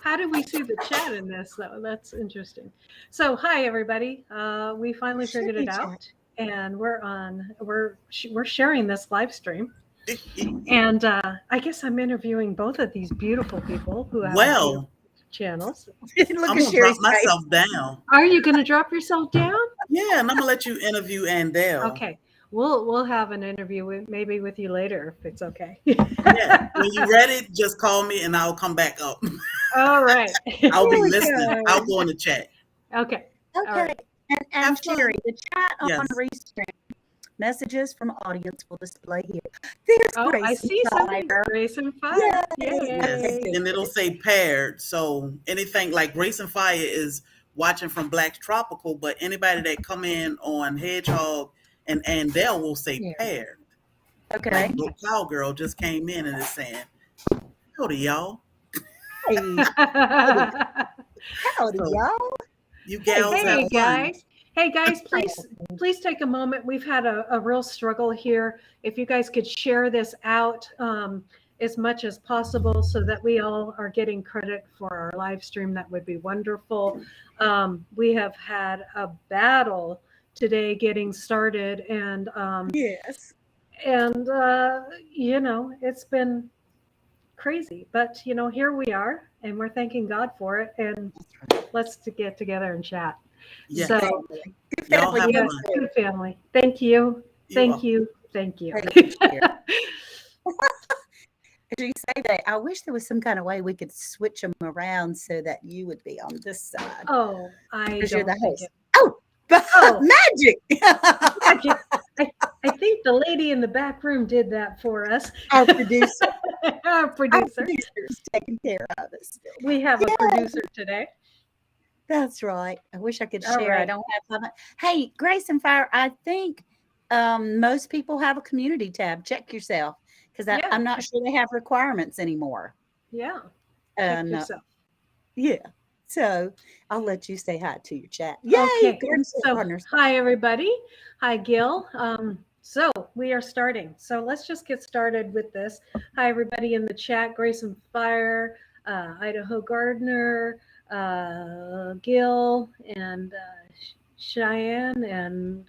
How did we see the chat in this, though? That's interesting. So, hi everybody. We It finally should figured be it chat. out, and we're sharing this live stream. And I guess I'm interviewing both of these beautiful people who have beautiful Well, channels. Look I'm at gonna drop Sherry's face. myself down. Are you going to drop yourself down? Yeah, and I'm gonna let you interview Andell. Okay, we'll have an interview maybe with you later if it's okay. Yeah, when you're ready, just call me and I'll come back up. All right. I'll Here be we listening. I'll go. go in the chat. Okay. All Okay. right. And Have Sherry, fun. the chat on Yes. Restream messages from audience will display here. There's Oh, I Grace and see something. Fire. Grace and Fire. Yay. Yes, Yay. and it'll say paired. So anything like Grace and Fire is watching from Black's Tropical, but anybody that come in on Hedgehog and Andell will say Yeah. paired. Okay. Like Brooke Cowgirl just came in and is saying, "Howdy, y'all." Hey, howdy, howdy, So y'all. you Hey, gals have Hey girl. fun. guys. Hey guys, Hi. please take a moment. We've had a real struggle here. If you guys could share this out as much as possible so that we all are getting credit for our live stream, that would be wonderful. We have had a battle today getting started, Yes. and it's been crazy. But here we are, and we're thanking God for it. And let's to get together and chat. Good Yes, So, family. Good y'all family have comes yeah, fun. good through. family. Thank you. You Thank are. you. Thank you. Thank you, Sherry. As you say that, I wish there was some kind of way we could switch them around so that you would be on this side Oh, I because you're don't the think host. it. Oh, Oh, magic. magic. I think the lady in the back room did that for us. Our producer. Our Our producer. producer's taking care of us. We have a Yeah, producer today. that's right. I wish I could All share. I right. don't have time. Hey, Grace and Fire, I think most people have a community tab. Check yourself because Yeah. I'm not Check. sure they have requirements anymore. Yeah. Check And yourself. yeah, so I'll let you say hi to your chat. Yay, Okay. Garden State So, Partners. hi everybody. Hi Gil. So we are starting. So let's just get started with this. Hi everybody in the chat. Grace and Fire, Idaho Gardener, Gil, and Cheyenne, and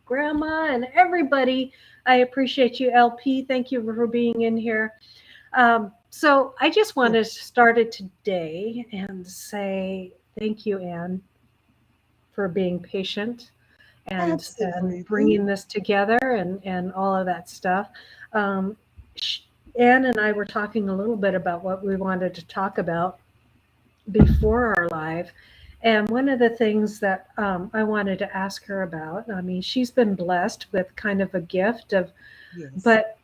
Grandma, and everybody. I appreciate you, LP. Thank you for being in here. So I just want to start it today and say thank you, Anne, for being patient and Absolutely. bringing this together and all of that stuff. Um, sh- Anne and I were talking a little bit about what we wanted to talk about before our live. And one of the things that I wanted to ask her about, I mean, she's been blessed with kind of a gift of, Yes. but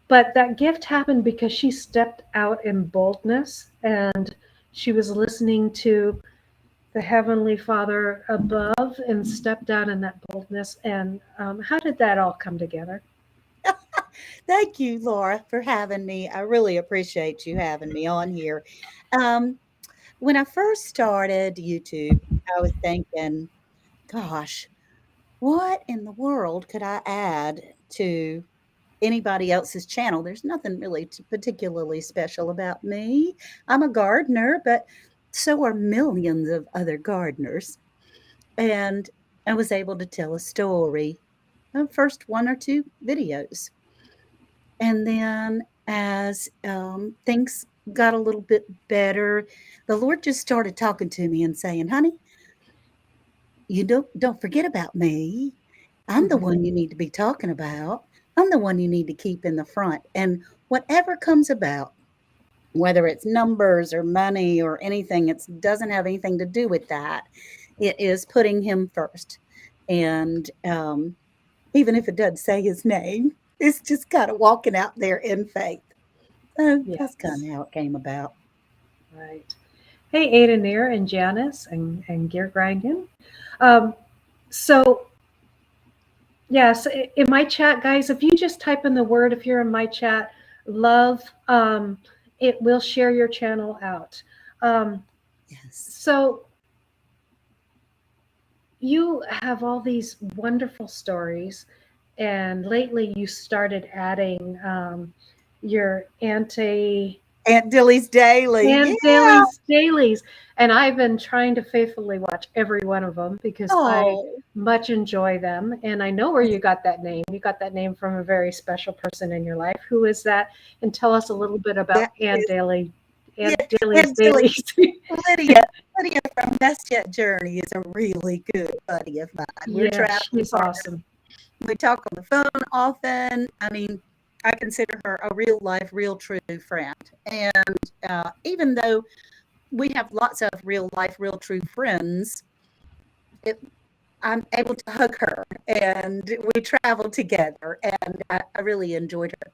that gift happened because she stepped out in boldness and she was listening to the Heavenly Father above and stepped out in that boldness. And how did that all come together? Thank you, Laura, for having me. I really appreciate you having me on here. Um, when I first started YouTube, I was thinking, gosh, what in the world could I add to anybody else's channel? There's nothing really particularly special about me. I'm a gardener, but so are millions of other gardeners. And I was able to tell a story, the first one or two videos. And then as things got a little bit better, the Lord just started talking to me and saying, honey, you don't forget about me. I'm the Hmm. one you need to be talking about. I'm the one you need to keep in the front. And whatever comes about, whether it's numbers or money or anything, it doesn't have anything to do with that. It is putting him first. And even if it doesn't say his name, it's just kind of walking out there in faith. So that's kind Yes, of how it came about. right. Hey, Ada Nair and Janice and Gear Grangan. Um, so, yes, in my chat, guys, if you just type in the word, if you're in my chat, love, it will share your channel out. Um, Yes. so, you have all these wonderful stories, and lately you started adding your anti. Aunt Dilly's Daily. And Yeah. dailies. And I've been trying to faithfully watch every one of them because I Oh, much enjoy them. And I know where you got that name. You got that name from a very special person in your life. Who is that? And tell us a little bit about that is, yeah, Aunt Daly's Aunt Dilly. dailies. Lydia, Lydia from Best Yet Journey is a really good buddy of mine. We're Yeah, traveling she's partners. awesome. We talk on the phone often. I mean, I consider her a real life, real true friend. And even though we have lots of real life, real true friends, it, I'm able to hug her and we travel together. And I really enjoyed her.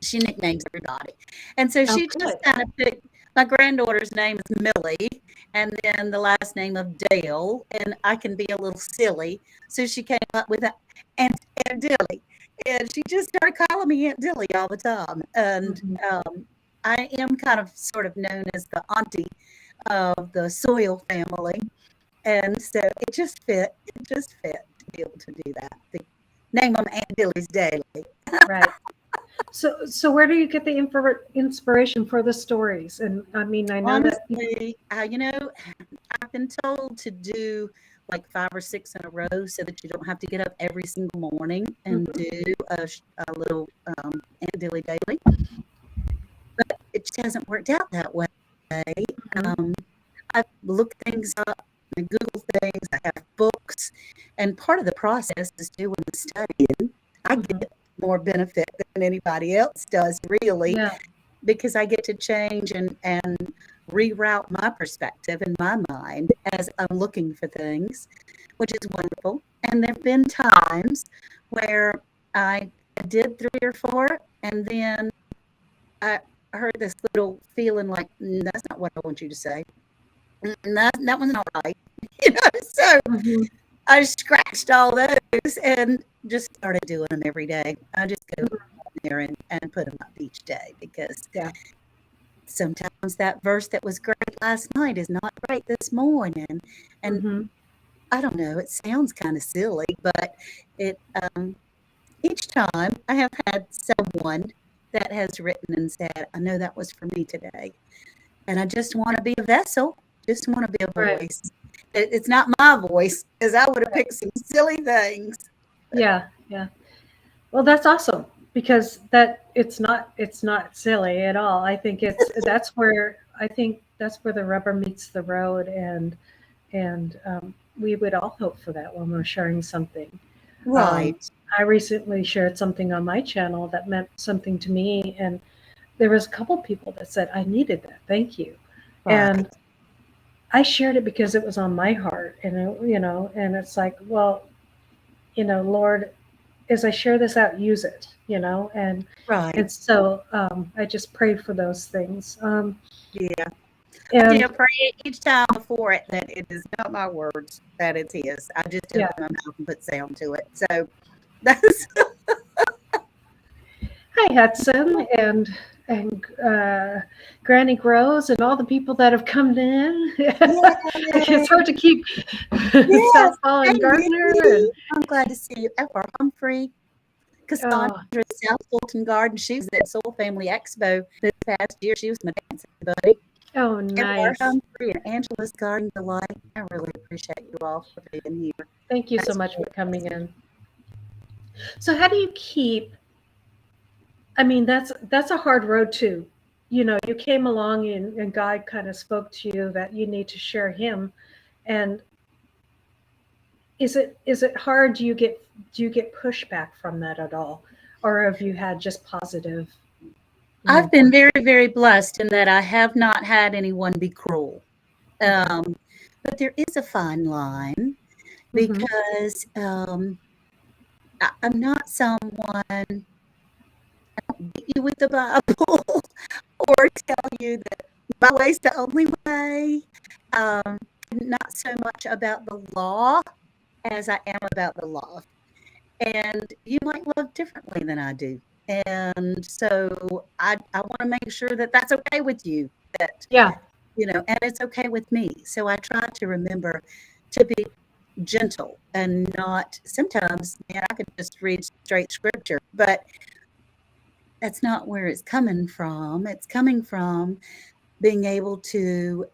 She nicknames everybody. And so Oh, she just good. kind of picked my granddaughter's name is Millie, and then the last name of Dale, and I can be a little silly. So she came up with Aunt, Aunt Dilly. And she just started calling me Aunt Dilly all the time. And Mhm. I am kind of sort of known as the auntie of the Soil family. And so it just fit to be able to do that. The name them Aunt Dilly's Daily. Right. So where do you get the inspiration for the stories? And I mean, I know that you, Honestly, I've been told to do like 5 or 6 in a row so that you don't have to get up every single morning and Mhm, do a little Aunt Dilly Daily. But it just hasn't worked out that way. mhm, Um, I've looked things up, I Google things, I have books, and part of the process is doing the studying. I mhm. get more benefit than anybody else does, really, Yeah, because I get to change and reroute my perspective in my mind as I'm looking for things, which is wonderful. And there have been times where I did 3 or 4, and then I heard this little feeling like, that's not what I want you to say. That one's not right. So mhm, I scratched all those and just started doing them every day. I just go mhm. there and put them up each day because Yeah, sometimes that verse that was great last night is not great this morning. And mhm. I don't know, it sounds kind of silly, but it each time I have had someone that has written and said, I know that was for me today. And I just want to be a vessel, just want to be a Right, voice. It's not my voice, because I would have right. picked some silly things. But Yeah, yeah. Well, that's awesome because it's not silly at all. I think that's where the rubber meets the road, and we would all hope for that when we're sharing something. Um, right, I recently shared something on my channel that meant something to me, and there was a couple people that said I needed that. Thank you, right, and I shared it because it was on my heart, and and it's like, well, Lord, as I share this out, use it, right. and so I just pray for those things. Yeah. I do And pray each time before it that it is not my words, that it's his. I just yeah, open my mouth and put sound to it. So that's hi Hudson and Granny Grows and all the people that have come in. yay. It's hard to keep Yes. South Paul Hey, and Gardner and Nikki. I'm glad to see you. Ever Humphrey, Cassandra, oh, South Fulton Garden. She was at Soul Family Expo this past year. She was my dancing buddy. oh, And Laura nice. Humphrey and Angela's Garden Delight. I really appreciate you all for being here. Thank you so That's much for really coming amazing. in. So how do you keep? I mean, that's a hard road too. You came along and God kind of spoke to you that you need to share Him. And is it hard? Do you get pushback from that at all, or have you had just positive I've been reinforcement? very, very blessed in that I have not had anyone be cruel. Okay. Um, but there is a fine line Mm-hmm. because I'm not someone beat you with the Bible or tell you that my way's the only way. Um, not so much about the law as I am about the love. And you might love differently than I do. And so I want to make sure that that's okay with you, that, Yeah. and it's okay with me. So I try to remember to be gentle and not sometimes, man, I could just read straight scripture, but that's not where it's coming from. It's coming from being able to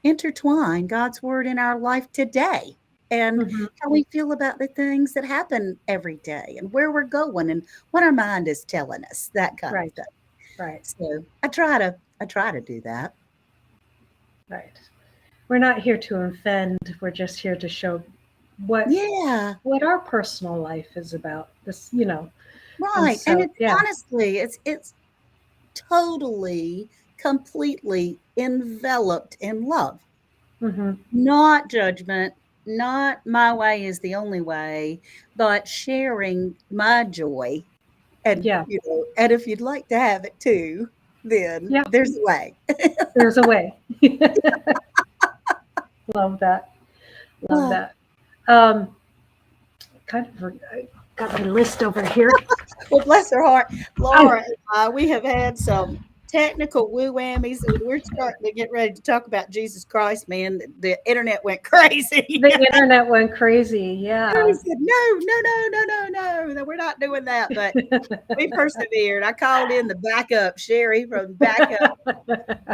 intertwine God's word in our life today and Hmm. how we feel about the things that happen every day and where we're going and what our mind is telling us, that kind of Right, thing. right, So I try to do that. right. We're not here to offend. We're just here to show what Yeah, what our personal life is about. This. And right. And so, it's yeah. honestly, it's totally, completely enveloped in love. Hmm. Not judgment, not my way is the only way, but sharing my joy. And, Yeah, and if you'd like to have it too, then yeah. there's a way. There's a way. Love that. Love Oh, that. Kind of I got my list over here. well, bless her heart. I, Laura and we have had some technical woo whammies, and we're starting to get ready to talk about Jesus Christ, man. The internet went crazy. the internet went crazy. We Yeah. said, no, no, no, no, no, no, no, we're not doing that. But we persevered. I called in the backup, Sherry from backup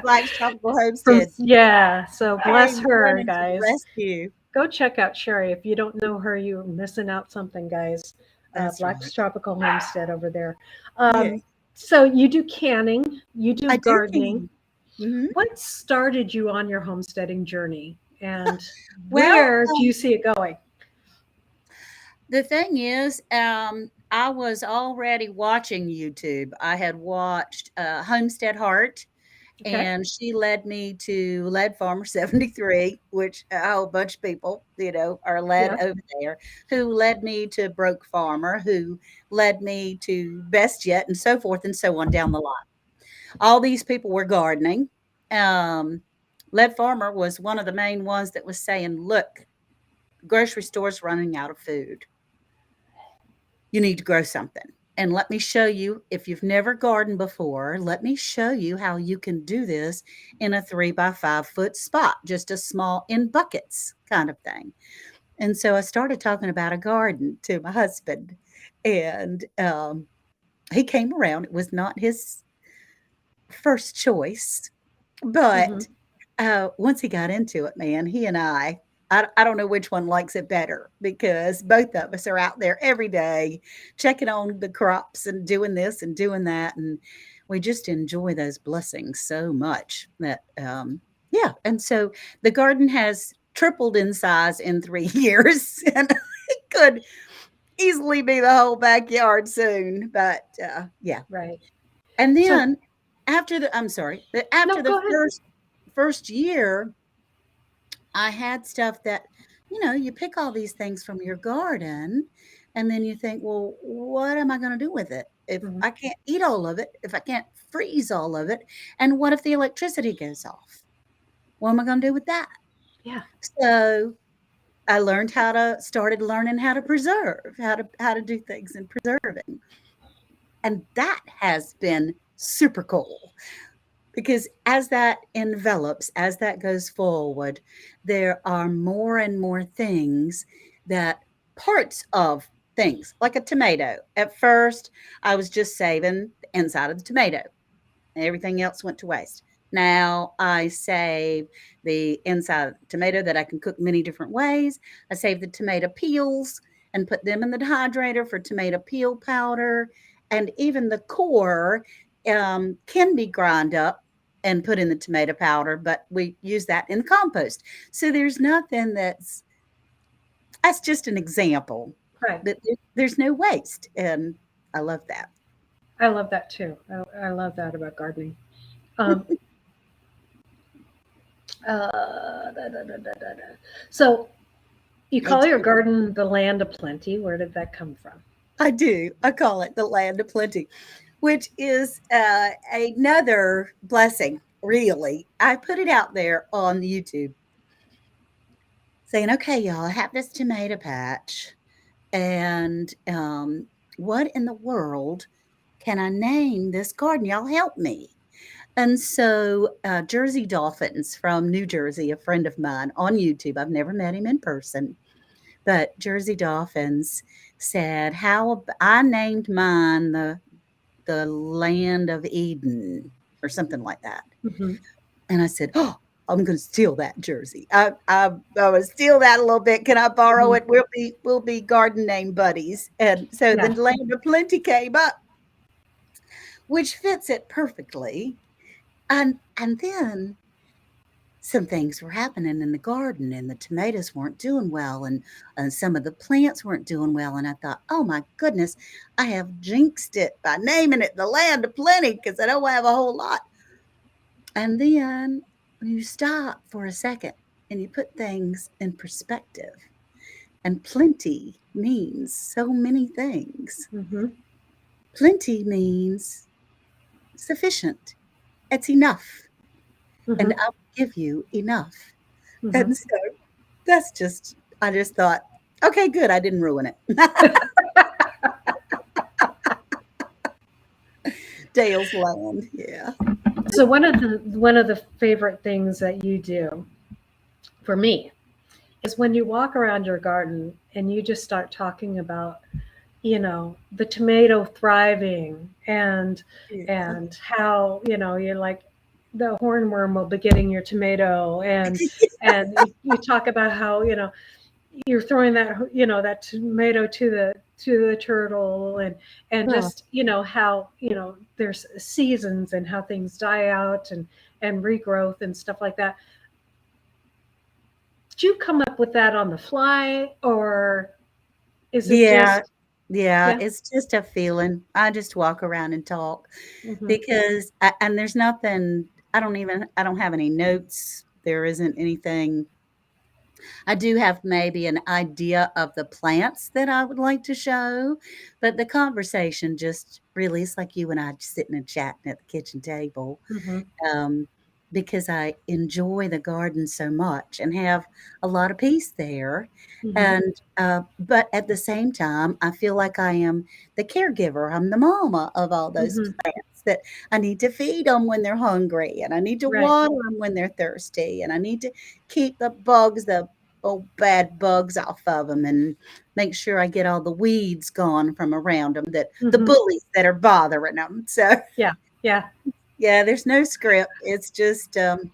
Black's Tropical Homestead. Yeah. So bless Came her, running to the guys. rescue. Go check out Sherry. If you don't know her, you're missing out something, guys. That's Black's right. Tropical Homestead over there. Yeah, So you do canning, you do I do gardening. can. Mhm. What started you on your homesteading journey, and Well, where do you see it going? the thing is, I was already watching YouTube. I had watched Homestead Heart, Okay. and she led me to Lead Farmer 73, which a whole bunch of people, are led Yeah. over there, who led me to Broke Farmer, who led me to Best Yet, and so forth and so on down the line. All these people were gardening. Um, Lead Farmer was one of the main ones that was saying, look, grocery stores running out of food. You need to grow something. And let me show you, if you've never gardened before, let me show you how you can do this in a 3 by 5 foot spot, just a small in buckets kind of thing. And so I started talking about a garden to my husband, and he came around. It was not his first choice, Hmm. but once he got into it, man, he and I don't know which one likes it better because both of us are out there every day checking on the crops and doing this and doing that. And we just enjoy those blessings so much that, yeah. And so the garden has tripled in size in 3 years, and it could easily be the whole backyard soon. But yeah. Right. And So then I'm sorry, no, after the go ahead. first year, I had stuff that, you pick all these things from your garden, and then you think, well, what am I going to do with it? If Hmm. I can't eat all of it, if I can't freeze all of it, and what if the electricity goes off? What am I going to do with that? Yeah. So I started learning how to preserve, how to do things in preserving. And that has been super cool. Because as that envelops, as that goes forward, there are more and more things that parts of things, like a tomato. At first, I was just saving the inside of the tomato. Everything else went to waste. Now I save the inside of the tomato that I can cook many different ways. I save the tomato peels and put them in the dehydrator for tomato peel powder. And even the core can be ground up and put in the tomato powder, but we use that in compost. So there's nothing that's just an example Right. that there's no waste. And I love that. I love that too. I love that about gardening. Um, da. So you I call your do. garden the land of plenty. Where did that come from? I do. I call it the land of plenty, which is another blessing, really. I put it out there on YouTube saying, okay, y'all, I have this tomato patch. And what in the world can I name this garden? Y'all help me. And so, Jersey Dolphins from New Jersey, a friend of mine on YouTube, I've never met him in person, but Jersey Dolphins said, I named mine the the land of Eden or something like that. Mhm. And I said, "Oh, I'm going to steal that jersey. I would steal that a little bit. Can I borrow Mhm. it? We'll be garden name buddies." And so the Yeah. land of plenty came up, which fits it perfectly. And then some things were happening in the garden, and the tomatoes weren't doing well, and some of the plants weren't doing well. And I thought, oh my goodness, I have jinxed it by naming it the land of plenty because I don't have a whole lot. And then when you stop for a second and you put things in perspective, and plenty means so many things. Mhm. Plenty means sufficient. It's enough. And Mhm. I will give you enough. Mhm. And so I just thought, okay, good. I didn't ruin it. Dale's land. Yeah. So one of the favorite things that you do for me is when you walk around your garden and you just start talking about, the tomato thriving Yeah. and how, you're like the hornworm will be getting your tomato, and you talk about how, you're throwing that tomato to the turtle, and Oh, just, how, there's seasons and how things die out and regrowth and stuff like that. Did you come up with that on the fly, or is it yeah. just, Yeah. yeah? It's just a feeling. I just walk around and talk Hmm. because, and there's nothing, I don't have any notes. There isn't anything. I do have maybe an idea of the plants that I would like to show, but the conversation just really is like you and I just sitting and chatting at the kitchen table, Hmm. um, because I enjoy the garden so much and have a lot of peace there. Hmm. And but at the same time, I feel like I am the caregiver. I'm the mama of all those Hmm. plants that I need to feed them when they're hungry, and I need to Right. water them when they're thirsty, and I need to keep the old bad bugs off of them, and make sure I get all the weeds gone from around them, that the Hmm. bullies that are bothering them. So Yeah. Yeah. yeah, there's no script. It's just, and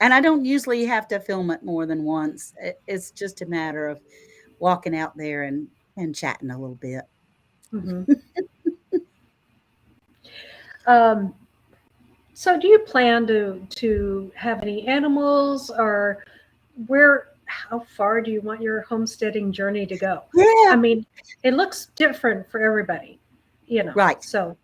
I don't usually have to film it more than once. It's just a matter of walking out there and chatting a little bit. Hmm. Um, so do you plan to have any animals, or how far do you want your homesteading journey to go? I Yeah, mean, it looks different for everybody, right, so.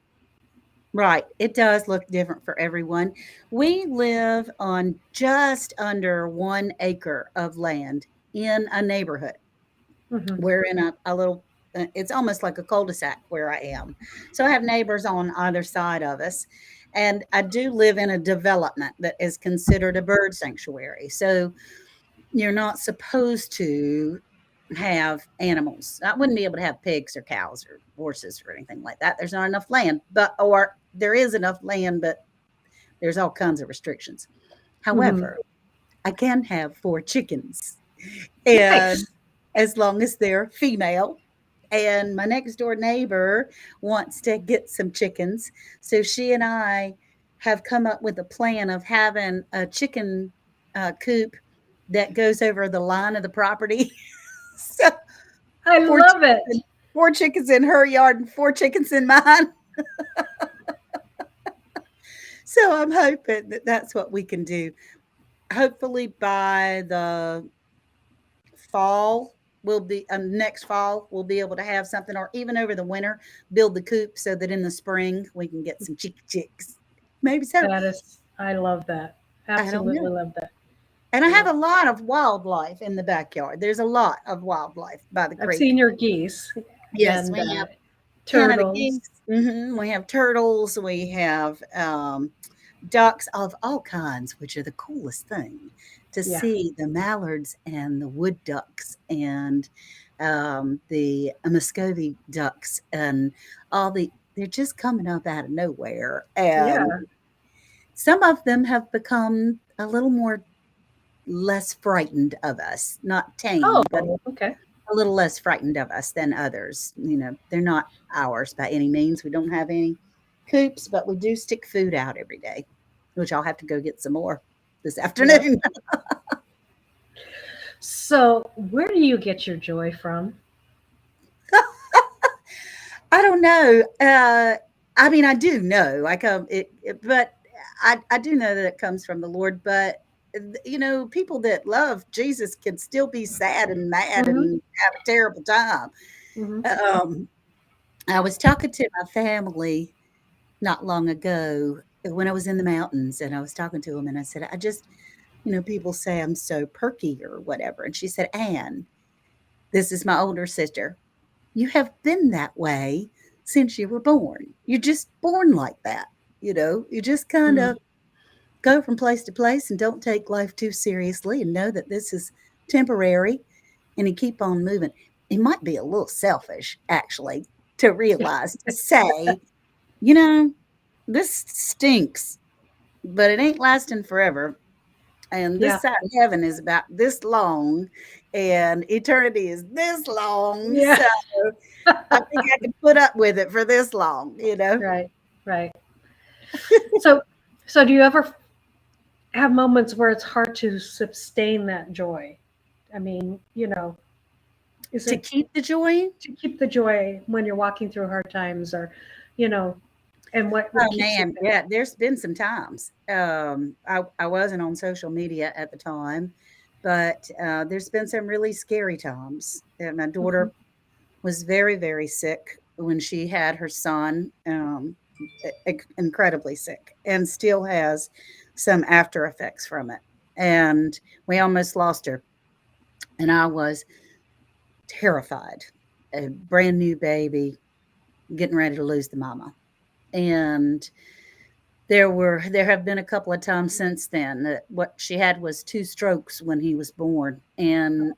right. It does look different for everyone. We live on just under 1 acre of land in a neighborhood. Hmm. We're in a little, it's almost like a cul-de-sac where I am. So I have neighbors on either side of us. And I do live in a development that is considered a bird sanctuary. So you're not supposed to have animals. I wouldn't be able to have pigs or cows or horses or anything like that. There's not enough land, or there is enough land, but there's all kinds of restrictions. Hmm. However, I can have 4 chickens, and Nice. as long as they're female. And my next door neighbor wants to get some chickens. So she and I have come up with a plan of having a chicken coop that goes over the line of the property. So I four love chickens, it. 4 chickens in her yard and 4 chickens in mine. So I'm hoping that that's what we can do. Hopefully by the fall, we'll be next fall we'll be able to have something, or even over the winter build the coop so that in the spring we can get some chicks. Maybe so. I love that. I don't know. Absolutely love that. And I Yeah. have a lot of wildlife in the backyard. There's a lot of wildlife by the I've creek. seen your geese Yes, and we have Canada turtles. geese. We have turtles. We have ducks of all kinds, which are the coolest thing to Yeah. see, the mallards and the wood ducks and the Muscovy ducks and they're just coming up out of nowhere. And Yeah. some of them have become a little more less frightened of us, not tame, but Oh, okay. a little less frightened of us than others. They're not ours by any means. We don't have any. coops, but we do stick food out every day, which I'll have to go get some more this Yep. afternoon. So, where do you get your joy from? I don't know. I mean, I do know. I come but I do know that it comes from the Lord. But people that love Jesus can still be sad and mad Hmm. and have a terrible time. Hmm. Um, I was talking to my family not long ago when I was in the mountains, and I was talking to them, and I said, people say I'm so perky or whatever, and she said, Anne, this is my older sister. You have been that way since you were born. You're just born like that. You just kind Hmm. of go from place to place and don't take life too seriously and know that this is temporary and you keep on moving. It might be a little selfish, actually, to realize, to say, you know, this stinks, but it ain't lasting forever. And Yeah. this side of heaven is about this long, and eternity is this long. Yeah. So I think I can put up with it for this long. Right. Right. So, so do you ever have moments where it's hard to sustain that joy? I mean, is To it keep the joy. to keep the joy when you're walking through hard times, or, you know, and what Oh keeps you man, there? yeah, there's been some times. I wasn't on social media at the time, but there's been some really scary times. My Hmm. daughter was very, very sick when she had her son, incredibly sick, and still has some after effects from it. And we almost lost her, and I was terrified. A brand new baby, getting ready to lose the mama, and there have been a couple of times since then that what she had was 2 strokes when he was born, and,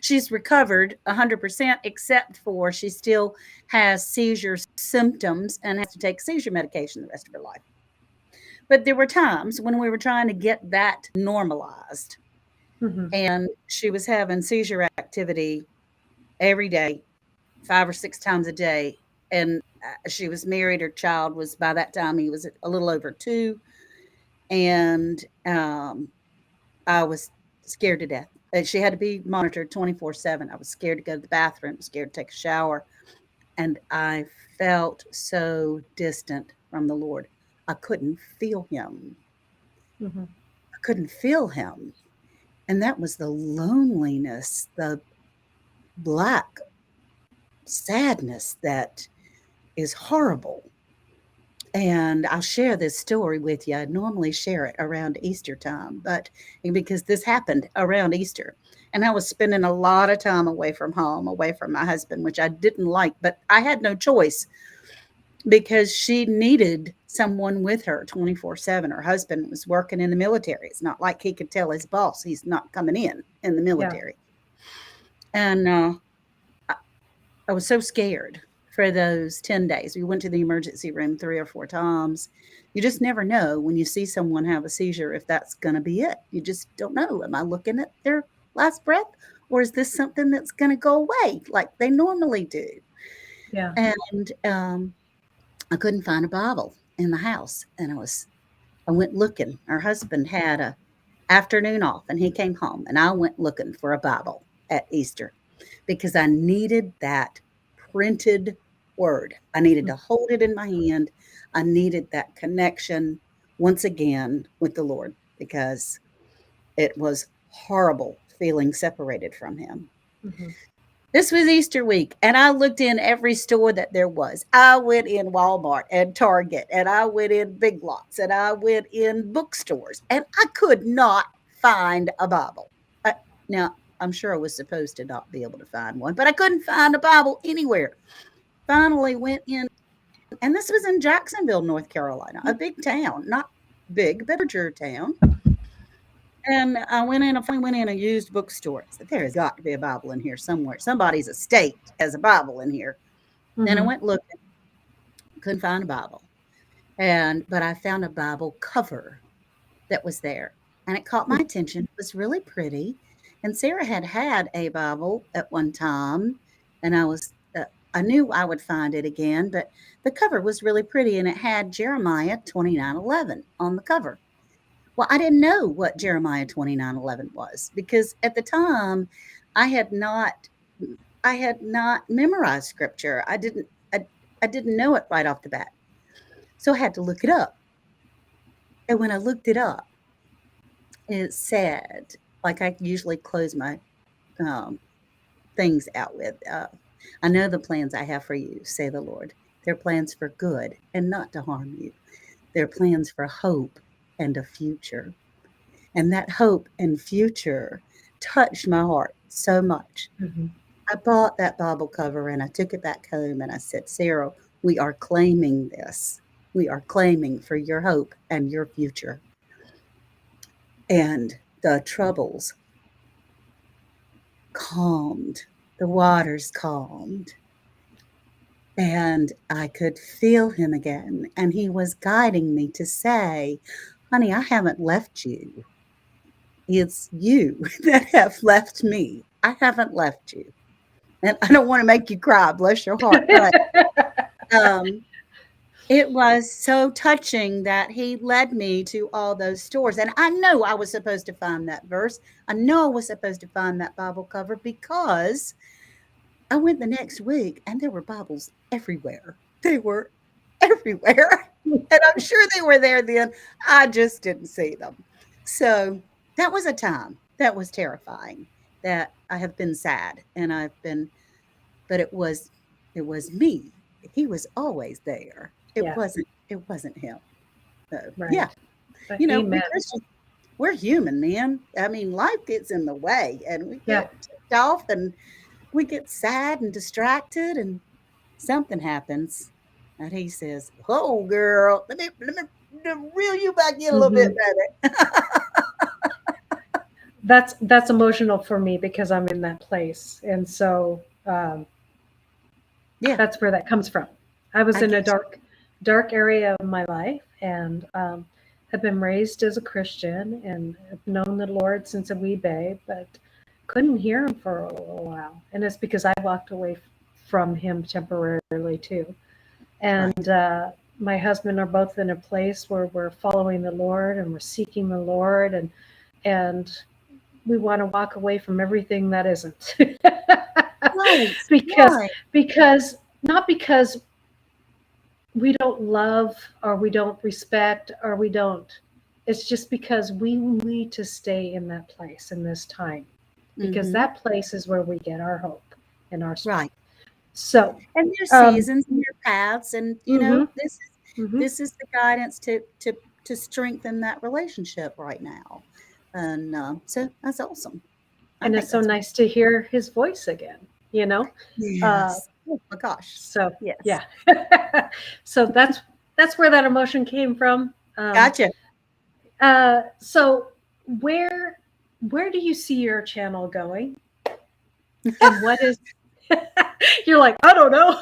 she's recovered 100% except for she still has seizure symptoms and has to take seizure medication the rest of her life. But there were times when we were trying to get that normalized, Hmm. and she was having seizure activity every day, 5 or 6 times a day, and, she was married, her child was by that time, he was a little over 2, and I was scared to death. And she had to be monitored 24/7. I was scared to go to the bathroom, scared to take a shower, and I felt so distant from the Lord. I couldn't feel him. Hmm. I couldn't feel him. And that was the loneliness, the black sadness that is horrible. And I'll share this story with you. I normally share it around Easter time, but because this happened around Easter, and I was spending a lot of time away from home, away from my husband, which I didn't like, but I had no choice because she needed someone with her 24/7. Her husband was working in the military. It's not like he could tell his boss he's not coming in the Yeah. military. And I was so scared for those 10 days. We went to the emergency room 3 or 4 times. You just never know when you see someone have a seizure if that's gonna be it. You just don't know. Am I looking at their last breath, or is this something that's gonna go away like they normally do? Yeah. And, I couldn't find a Bible in the house, and I went looking. Her husband had a afternoon off, and he came home, and I went looking for a Bible at Easter because I needed that printed word. I needed to hold it in my hand. I needed that connection once again with the Lord because it was horrible feeling separated from him. Hmm. This was Easter week, and I looked in every store that there was. I went in Walmart and Target, and I went in Big Lots, and I went in bookstores, and I could not find a Bible. Now, I'm sure I was supposed to not be able to find one, but I couldn't find a Bible anywhere. Finally went in, and this was in Jacksonville, North Carolina, a big town, not big, but a larger town. And I finally went in a used bookstore. I said, there has got to be a Bible in here somewhere. Somebody's estate has a Bible in here. And I Hmm. went looking, couldn't find a Bible. But I found a Bible cover that was there. And it caught my attention. It was really pretty. And Sarah had had a Bible at one time. And I knew I would find it again, but the cover was really pretty and it had Jeremiah 29:11 on the cover. Well, I didn't know what Jeremiah 29:11 was because at the time I had not I had not memorized scripture. I didn't know it right off the bat. So I had to look it up. And when I looked it up, it said, like I usually close my um, things out with, I know the plans I have for you, say the Lord. They're plans for good and not to harm you. They're plans for hope and a future. And that hope and future touched my heart so much. Mhm. I bought that Bible cover and I took it back home and I said, Sarah, we are claiming this. We are claiming for your hope and your future. And the troubles calmed, the waters calmed, and I could feel him again. And he was guiding me to say, honey, I haven't left you. It's you that have left me. I haven't left you. And I don't want to make you cry, bless your heart. But um, it was so touching that he led me to all those stores. And I know I was supposed to find that verse. I know I was supposed to find that Bible cover because I went the next week and there were Bibles everywhere. They were everywhere. And I'm sure they were there then. I just didn't see them. So that was a time that was terrifying that I have been sad and I've been, but it was me. He was always there. Yes, It wasn't him. So yeah, right. we Amen. Christians, we're human, man. I mean, life gets in the way and we Yeah. get ticked off and we get sad and distracted and something happens. And he says, "Oh, girl, let me reel you back in a little bit, Hmm. baby." That's emotional for me because I'm in that place, and so Yeah, that's where that comes from. I was I in a get dark area of my life, and have been raised as a Christian, and have known the Lord since a wee babe, but couldn't hear Him for a little while, and it's because I walked away from Him temporarily too. you. Right. And my husband are both in a place where we're following the Lord and we're seeking the Lord, and we want to walk away from everything that isn't. Right. because Right. because not because we don't love or we don't respect or we don't, it's just because we need to stay in that place in this time, because Mhm. that place is where we get our hope and our strength. Right. So And there's um seasons and there's paths and, mhm, mhm. this is the guidance to strengthen that relationship right now. And, so that's awesome. I And think it's so that's nice to hear his voice again, you know. uh yes. Oh my gosh. so Yes. yeah. So that's where that emotion came from. Gotcha. So where where do you see your channel going, and what is you're like, I don't know.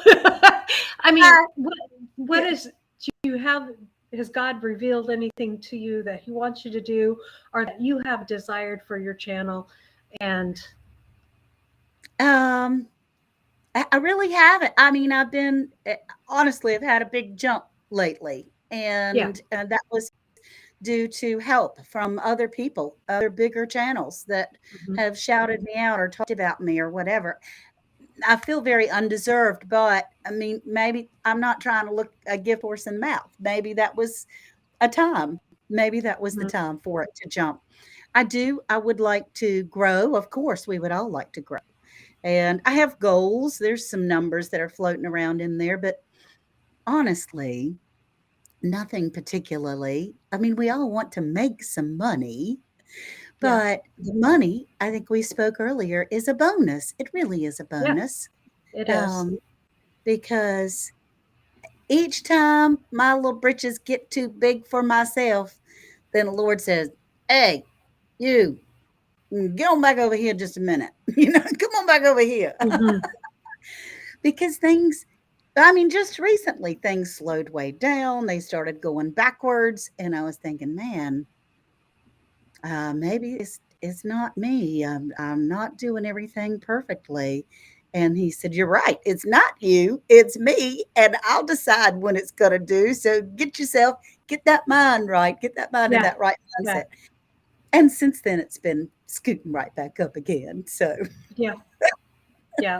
I mean, Uh, what yeah. is, do you have, has God revealed anything to you that he wants you to do or that you have desired for your channel? And Um, I really haven't. I mean, I've been honestly, I've had a big jump lately, yeah. and that was due to help from other people, other bigger channels that Mhm. have shouted me out or talked about me or whatever. I feel very undeserved, but I mean, maybe I'm not trying to look a gift horse in the mouth. Maybe that was a time. Maybe that was the Mhm. time for it to jump. I would like to grow. Of course, we would all like to grow. And I have goals. There's some numbers that are floating around in there, but honestly, nothing particularly. I mean, we all want to make some money, Yeah. but the money, I think we spoke earlier, is a bonus. It really is a Yeah, bonus. it is. Um, because each time my little britches get too big for myself, then the Lord says, "Hey, you, get on back over here just a minute. Come on back over here." Hmm. Because things, I mean, just recently things slowed way down. They started going backwards. And I was thinking, man, maybe it's not me. I'm not doing everything perfectly. And he said, "You're right. It's not you, it's me. And I'll decide when it's going to do. So get that mind right, get that mind in Yeah. that right Yeah. mindset." And since then, it's been scooting right back up again. So, Yeah. Yeah.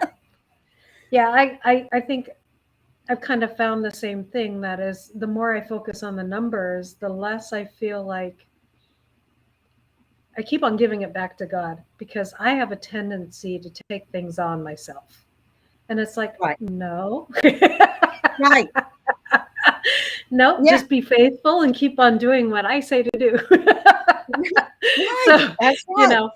Yeah. I think I've kind of found the same thing. That is, the more I focus on the numbers, the less I feel like I keep on giving it back to God, because I have a tendency to take things on myself. And it's like, right, no. right. No, Yeah, just be faithful and keep on doing what I say to do. right. So, That's you right. know,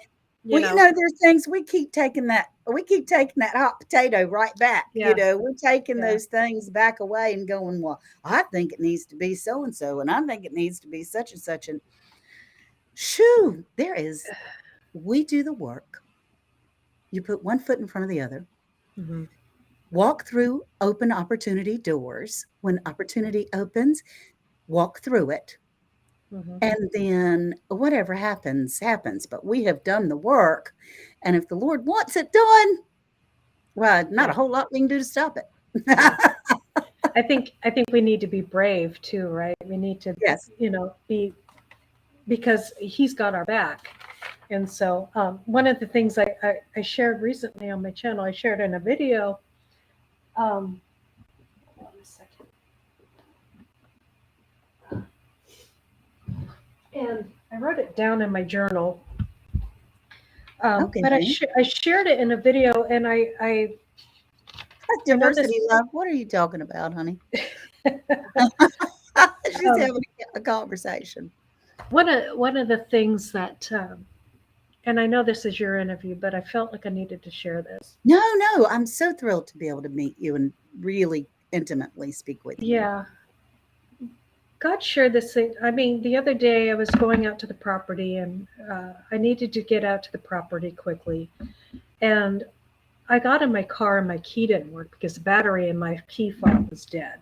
you Well, know, there's things we keep taking that hot potato right back. yeah, We're taking yeah. those things back away and going, well, I think it needs to be so and so, and I think it needs to be such and such. And shoo, we do the work. You put one foot in front of the other, Hmm. walk through open opportunity doors. When opportunity opens, walk through it. Hmm. And then whatever happens, happens. But we have done the work. And if the Lord wants it done, well, not a Yeah, whole lot we can do to stop it. yeah. I think we need to be brave too, right? We need to, Yes. be, because He's got our back. And so, one of the things I shared recently on my channel, I shared in a video. Um, hold on a second. And I wrote it down in my journal. Okay. But I shared it in a video, and That's I know this. diversity, love. What are you talking about, honey? She's um, having a conversation. one of the things that, and I know this is your interview, but I felt like I needed to share this. No, no, I'm so thrilled to be able to meet you and really intimately speak with you. Yeah, God shared this thing. I mean, the other day I was going out to the property, and I needed to get out to the property quickly. And I got in my car, and my key didn't work because the battery in my key fob was dead.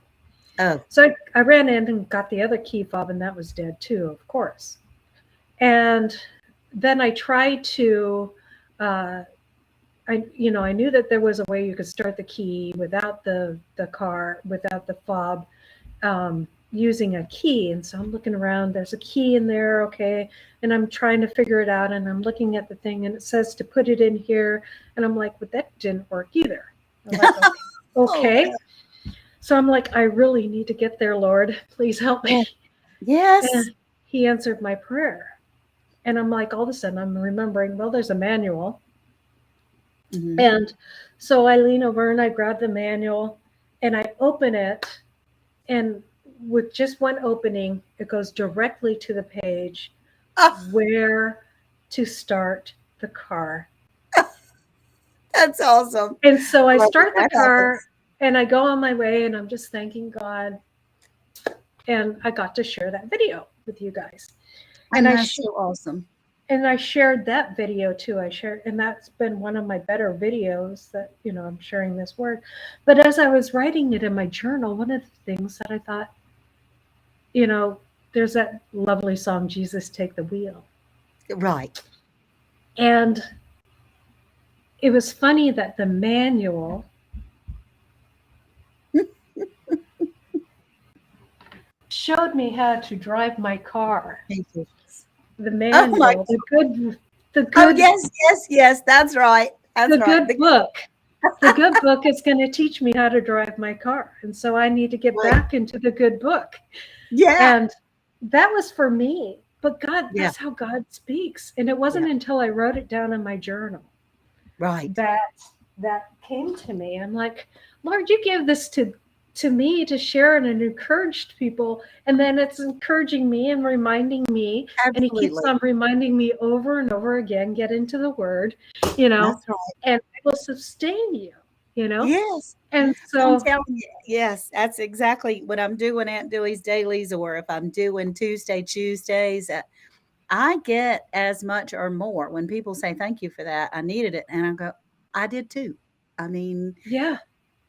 Oh, So I ran in and got the other key fob, and that was dead too, of course. And then I tried to, uh, I knew that there was a way you could start the key without the car, without the fob, using a key. And so I'm looking around, there's a key in there, okay. And I'm trying to figure it out, and I'm looking at the thing, and it says to put it in here. And I'm like, but that didn't work either. I'm like, okay. oh, Okay. So I'm like, I really need to get there, Lord. Please help yeah. me. Yes. And He answered my prayer. And I'm like, all of a sudden, I'm remembering, well, there's a manual. Hmm. And so I lean over and I grab the manual and I open it. And with just one opening, it goes directly to the page Oh, where to start the car. that's awesome. And so I Love when start the that car happens. and I go on my way, and I'm just thanking God. And I got to share that video with you guys. And And I that's so awesome. shared that video too. And that's been one of my better videos that, I'm sharing this word. But as I was writing it in my journal, one of the things that I thought, you know, there's that lovely song, Jesus Take the Wheel. Right. And it was funny that the manual showed me how to drive my car. Thank you. The Oh my. manual, the Oh, good, yes, yes, yes. That's right. That's the right. good book. The good book is going to teach me how to drive my car. And so I need to get Right. back into the good book. Yeah. And that was for me. But God, Yeah. that's how God speaks. And it Yeah. wasn't until I wrote it down in my journal Right. that came to me. I'm like, Lord, you give this to me to share and it encouraged people. And then it's encouraging me and reminding me. And He keeps Absolutely. on reminding me over and over again, get into the word, you know, That's right. and I will sustain you, you know. Yes. And I'm so, telling you, yes, that's exactly what I'm doing Aunt Dewey's dailies, or if I'm doing Tuesdays, I get as much or more when people say thank you for that. I needed it. And I go, I did too. I mean, yeah,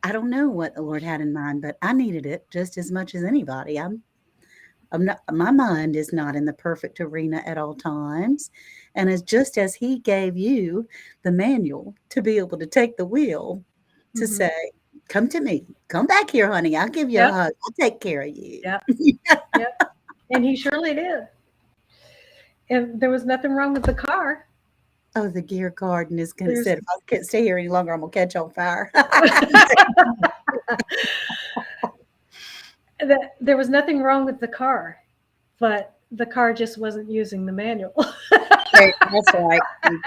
I don't know what the Lord had in mind, but I needed it just as much as anybody. I'm not, my mind is not in the perfect arena at all times. And it's just as He gave you the manual to be able to take the wheel, to Mhm. say, "Come to me. Come back here, honey. I'll give you a Yep. hug. I'll take care of you." Yep. Yep. And he surely did. And there was nothing wrong with the car. Oh, the gear garden is gonna There's said, "If I can't stay here any longer, I'm gonna catch on fire." there was nothing wrong with the car, but the car just wasn't using the manual. Right, that's right. You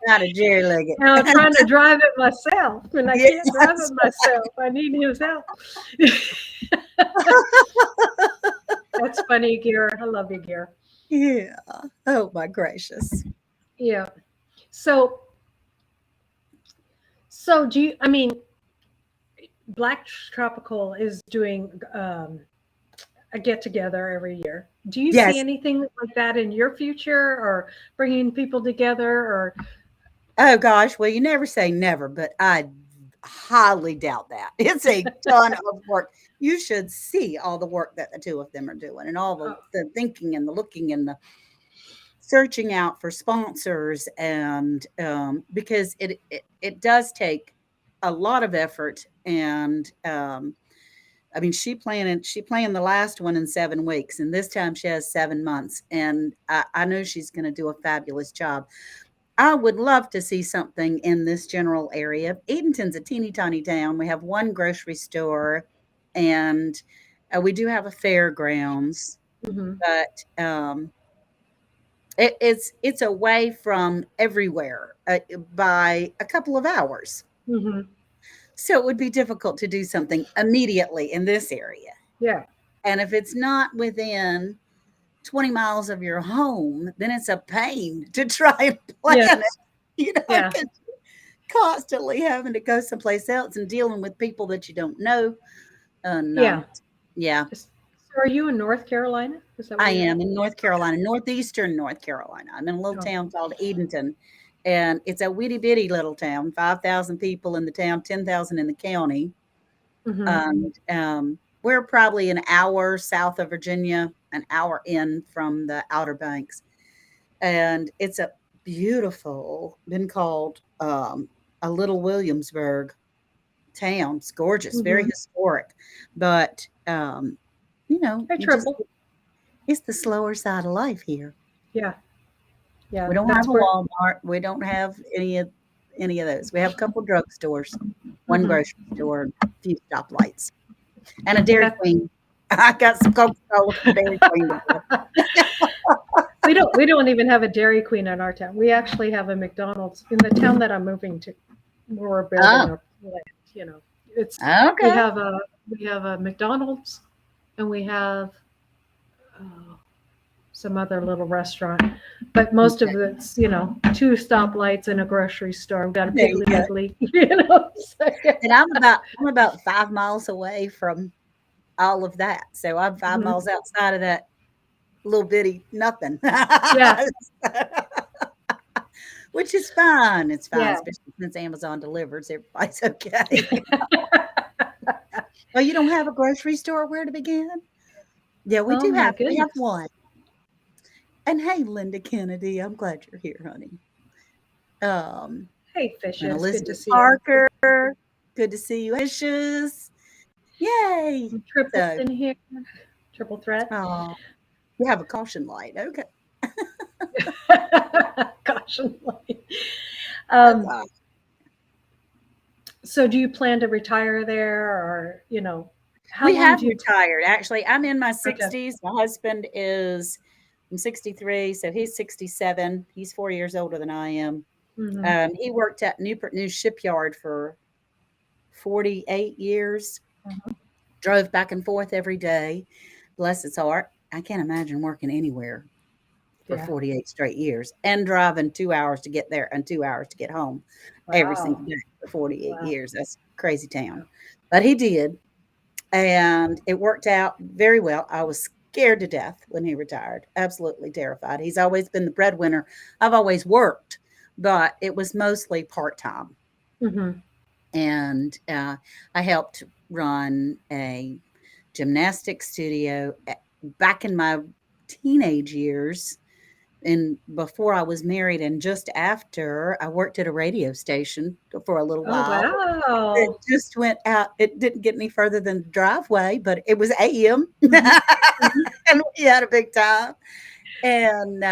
gotta jerry leg Now I'm it. trying to drive it myself, and I can't drive Yes. it myself. I need his help. That's funny, Gear. I love you, Gear. Yeah. Oh my gracious. Yeah. So, so do you? I mean, Black Tropical is doing a get together every year. Do you see Yes. anything like that in your future, or bringing people together, or Oh gosh, well, you never say never, but I highly doubt that. It's a ton of work. You should see all the work that the 2 of them are doing and all oh, the thinking and the looking and the searching out for sponsors and, because it does take a lot of effort and, I mean, she planned the last one in 7 weeks, and this time she has 7 months, and I know she's gonna do a fabulous job. I would love to see something in this general area. Edenton's a teeny tiny town. We have 1 grocery store, and, we do have a fairgrounds, hmm but, it's away from everywhere, by a couple of hours. hmm So it would be difficult to do something immediately in this area. yeah, And if it's not within 20 miles of your home, then it's a pain to try and plan it. yes, You know, yeah, because constantly having to go someplace else and dealing with people that you don't know. And yeah. yeah, So are you in North Carolina? Is that where I you're am at? in North Carolina, northeastern North Carolina. I'm in a little Oh, town called Edenton, and it's a witty bitty little town, 5,000 people in the town, 10,000 in the county. hmm And we're probably an hour south of Virginia, an hour in from the Outer Banks. And it's a beautiful, been called a little Williamsburg town. It's gorgeous, very hmm historic. But, Hey, you just, Triple. it's the slower side of life here. Yeah, yeah. We don't have That's a where. Walmart. We don't have any of those. We have a couple drugstores, 1 hmm grocery store, and a few stoplights, and a And Dairy that Queen. I got some Coca-Cola from Dairy Queen today. we don't even have a Dairy Queen in our town. We actually have a McDonald's in the town that I'm moving to. Where we're building Oh, our land. You know, it's we okay. have a we have a McDonald's, and we have uh, some other little restaurant, but most of Okay. it's 2 stoplights and a grocery store. We've got a There you Piggly go. Wiggly. So, yeah. And I'm about 5 miles away from all of that. So I'm 5 Mhm. miles outside of that little bitty nothing. Yeah, Which is fine. It's fine, yeah. especially since Amazon delivers, everybody's okay. Oh, you don't have a grocery store where to begin? Yeah, we Oh do my we have goodness. one. And hey, Linda Kennedy, I'm glad you're here, honey. Um, Hey, and Fishes, good to Elizabeth see you. Parker, good to see you. Fishes, yay. Triples So, in here. Triple threat. oh, you have a caution light. Okay. Caution light. That's Um, awesome. so do you plan to retire there, or how We long have do you? retired. Actually, I'm in my Okay. 60s. My husband is, I'm 63, so he's 67. He's 4 years older than I am. hmm He worked at Newport News Shipyard for 48 years, drove back and forth every day. Bless his heart. I can't imagine working anywhere for Yeah. 48 straight years and driving 2 hours to get there and 2 hours to get home every single Wow. day for 48 Wow. years. That's crazy Yeah. town. But he did. And it worked out very well. I was scared to death when he retired, absolutely terrified. He's always been the breadwinner. I've always worked, but it was mostly part time. hmm And I helped run a gymnastics studio back in my teenage years. and before I was married and just after, I worked at a radio station for a little Oh, while. It wow. just went out. It didn't get any further than the driveway, but it was AM, Mhm, mhm, and we had a big time. And,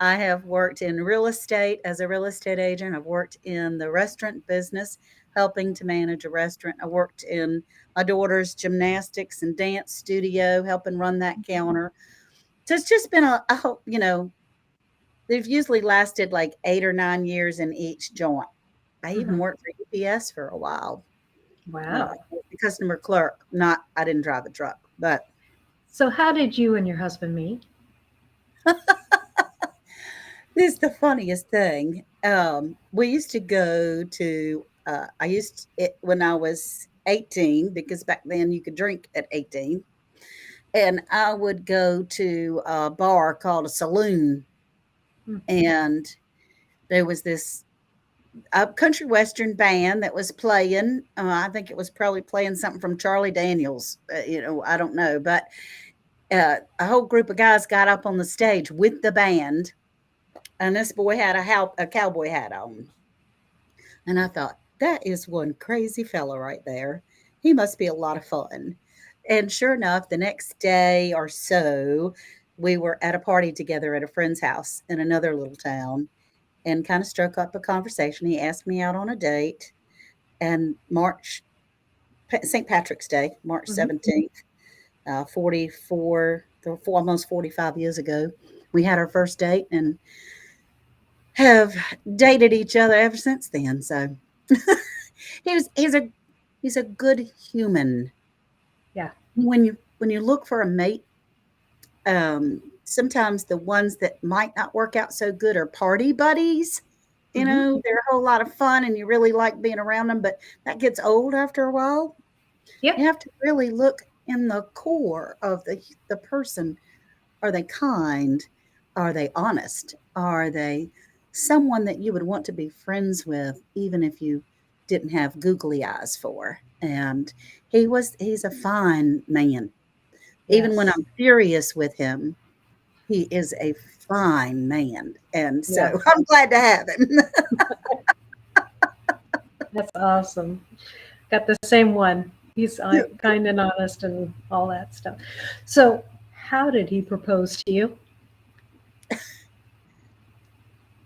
I have worked in real estate as a real estate agent. I've worked in the restaurant business, helping to manage a restaurant. I worked in my daughter's gymnastics and dance studio, helping run that counter. So it's just been a whole, they've usually lasted like 8 or 9 years in each joint. I even mhm. worked for UPS for a while, Wow. customer clerk. Not I didn't drive a truck, but So how did you and your husband meet? this is the funniest thing. We used to go to, I used it when I was 18 because back then you could drink at 18. And I would go to a bar called a saloon. Mm, And there was this country western band that was playing. I think it was probably playing something from Charlie Daniels. I don't know. But a whole group of guys got up on the stage with the band. And this boy had a cowboy hat on. And I thought, that is one crazy fellow right there. He must be a lot of fun. And sure enough, the next day or so, we were at a party together at a friend's house in another little town and kind of struck up a conversation. He asked me out on a date. And St. Patrick's Day, March mhm. 17th, almost 45 years ago, we had our first date and have dated each other ever since then. So he's a good human. Yeah. When you look for a mate, sometimes the ones that might not work out so good are party buddies. Mhm. They're a whole lot of fun and you really like being around them, but that gets old after a while. Yep. You have to really look in the core of the person. Are they kind? Are they honest? Are they someone that you would want to be friends with, even if you didn't have googly eyes for? And he's a fine man. Even when Yes. I'm furious with him, he is a fine man. And so Yeah. I'm glad to have him. That's awesome. Got the same one. He's kind and honest and all that stuff. So, how did he propose to you?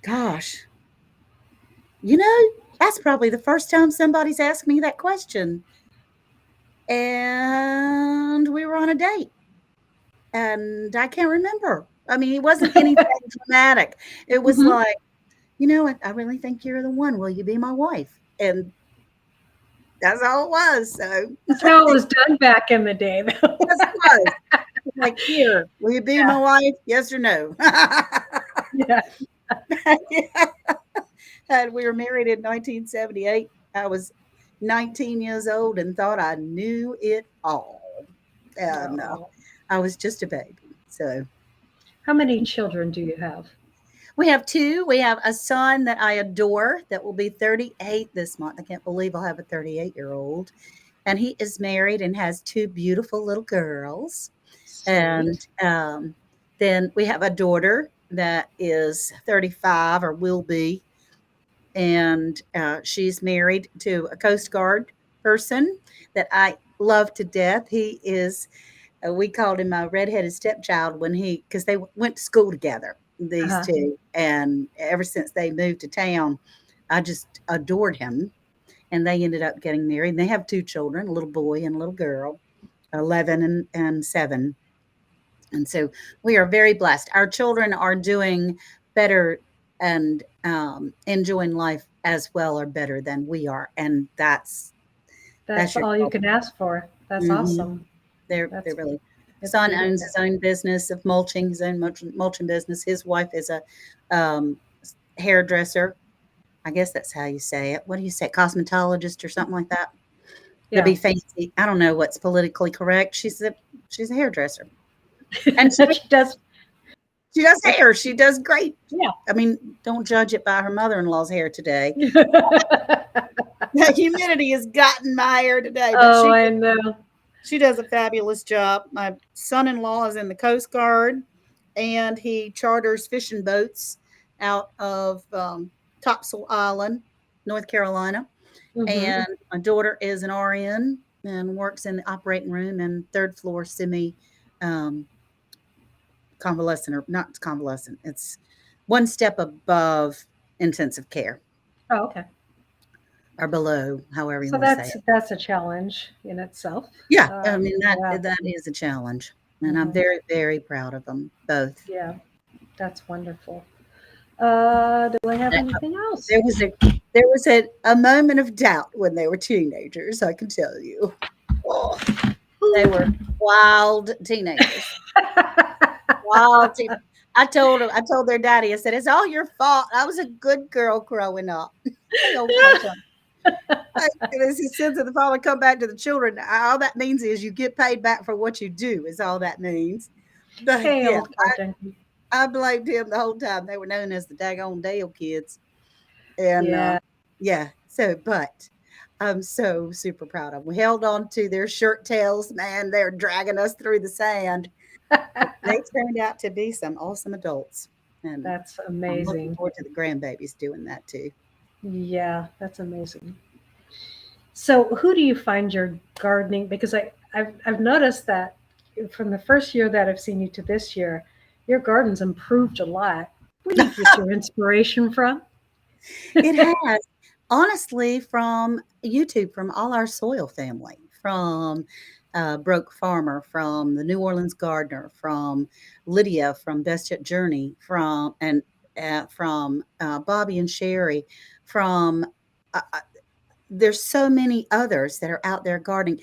Gosh, you know, that's probably the first time somebody's asked me that question. And we were on a date. And I can't remember. I mean, it wasn't anything dramatic. It was Mhm. like, I really think you're the one. Will you be my wife? And that's all it was. So That's how it was done back in the day, though. yes, it was. Like, here, will you be Yeah. my wife? Yes or no? Yeah. Yeah. And we were married in 1978. I was 19 years old and thought I knew it all. And Oh. I was just a baby. So How many children do you have? we have 2. We have a son that I adore that will be 38 this month. I can't believe I'll have a 38-year-old. And he is married and has 2 beautiful little girls. And Sweet. then we have a daughter that is 35 or will be. And she's married to a Coast Guard person that I love to death. He is we called him my redheaded stepchild because they went to school together, these Uh-huh. two. And ever since they moved to town, I just adored him. And they ended up getting married. And they have 2 children, a little boy and a little girl, 11 and 7. And so we are very blessed. Our children are doing better and enjoying life as well or better than we are. And That's that's your all you call. can ask for. That's Mhm. awesome. They're That's really it's son owns beautiful. his own business of mulching, his own mulching business. His wife is a hairdresser. I guess that's how you say it. What do you say? Cosmetologist or something like that? To Yeah. be fancy. I don't know what's politically correct. She's a hairdresser. And She does. she does hair. She does great. Yeah. I mean, don't judge it by her mother-in-law's hair today. The humidity has gotten my hair today, but Oh, I know. she does a fabulous job. My son-in-law is in the Coast Guard, and he charters fishing boats out of Topsail Island, North Carolina. Hmm. And my daughter is an RN and works in the operating room and third floor semi um, convalescent, or not convalescent. It's one step above intensive care, Oh, okay. or below, however you So want to say it. that's a challenge in itself. Yeah, I Um, mean yeah. that is a challenge, and I'm Hmm. very very proud of them both. Yeah, that's wonderful. Do I have Uh, anything else? There was a moment of doubt when they were teenagers. I can tell you, oh, they were wild teenagers. Wild teen I told their daddy, I said, "It's all your fault. I was a good girl growing up." They all caught on. And as he said to the father, "Come back to the children." All that means is you get paid back for what you do, is all that means. But Hey, yeah, old Carlton. I blamed him the whole time. They were known as the daggone Dale kids. And Yeah. yeah, so but I'm so super proud of them. We held on to their shirt tails, man. They're dragging us through the sand. But they turned out to be some awesome adults. And That's I'm looking amazing. forward to the grandbabies doing that too. Yeah, that's amazing. So, who do you find your gardening? Because I've noticed that from the first year that I've seen you to this year, your garden's improved a lot. Where do you get your inspiration from? It has, honestly, from YouTube, from all our soil family, from Broke Farmer, from the New Orleans Gardener, from Lydia from Best Yet Journey, from Bobby and Sherry, from there's so many others that are out there gardening.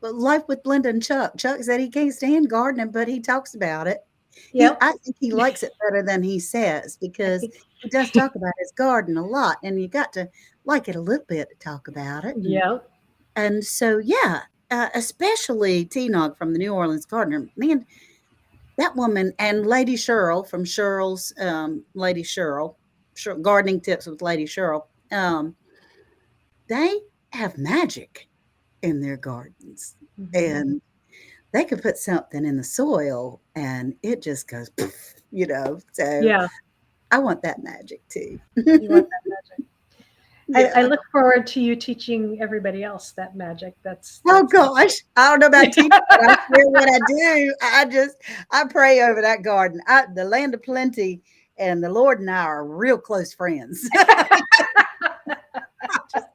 Life with Linda and Chuck. Chuck said he can't stand gardening, but he talks about it. Yep. I think he likes it better than he says, because he does talk about his garden a lot, and you got to like it a little bit to talk about it. Yep. And so, yeah, especially T-Nog from the New Orleans Gardener, man, that woman, and Lady Cheryl from Cheryl's Lady Cheryl, Gardening Tips with Lady Cheryl. They have magic in their gardens, Hmm. and they could put something in the soil and it just goes, poof, So Yeah, I want that magic too. you want that magic. I Yeah. look forward to you teaching everybody else that magic. Oh That's gosh, I don't know about teaching, but I swear what I do. I pray over that garden. The land of plenty, and the Lord and I are real close friends. Just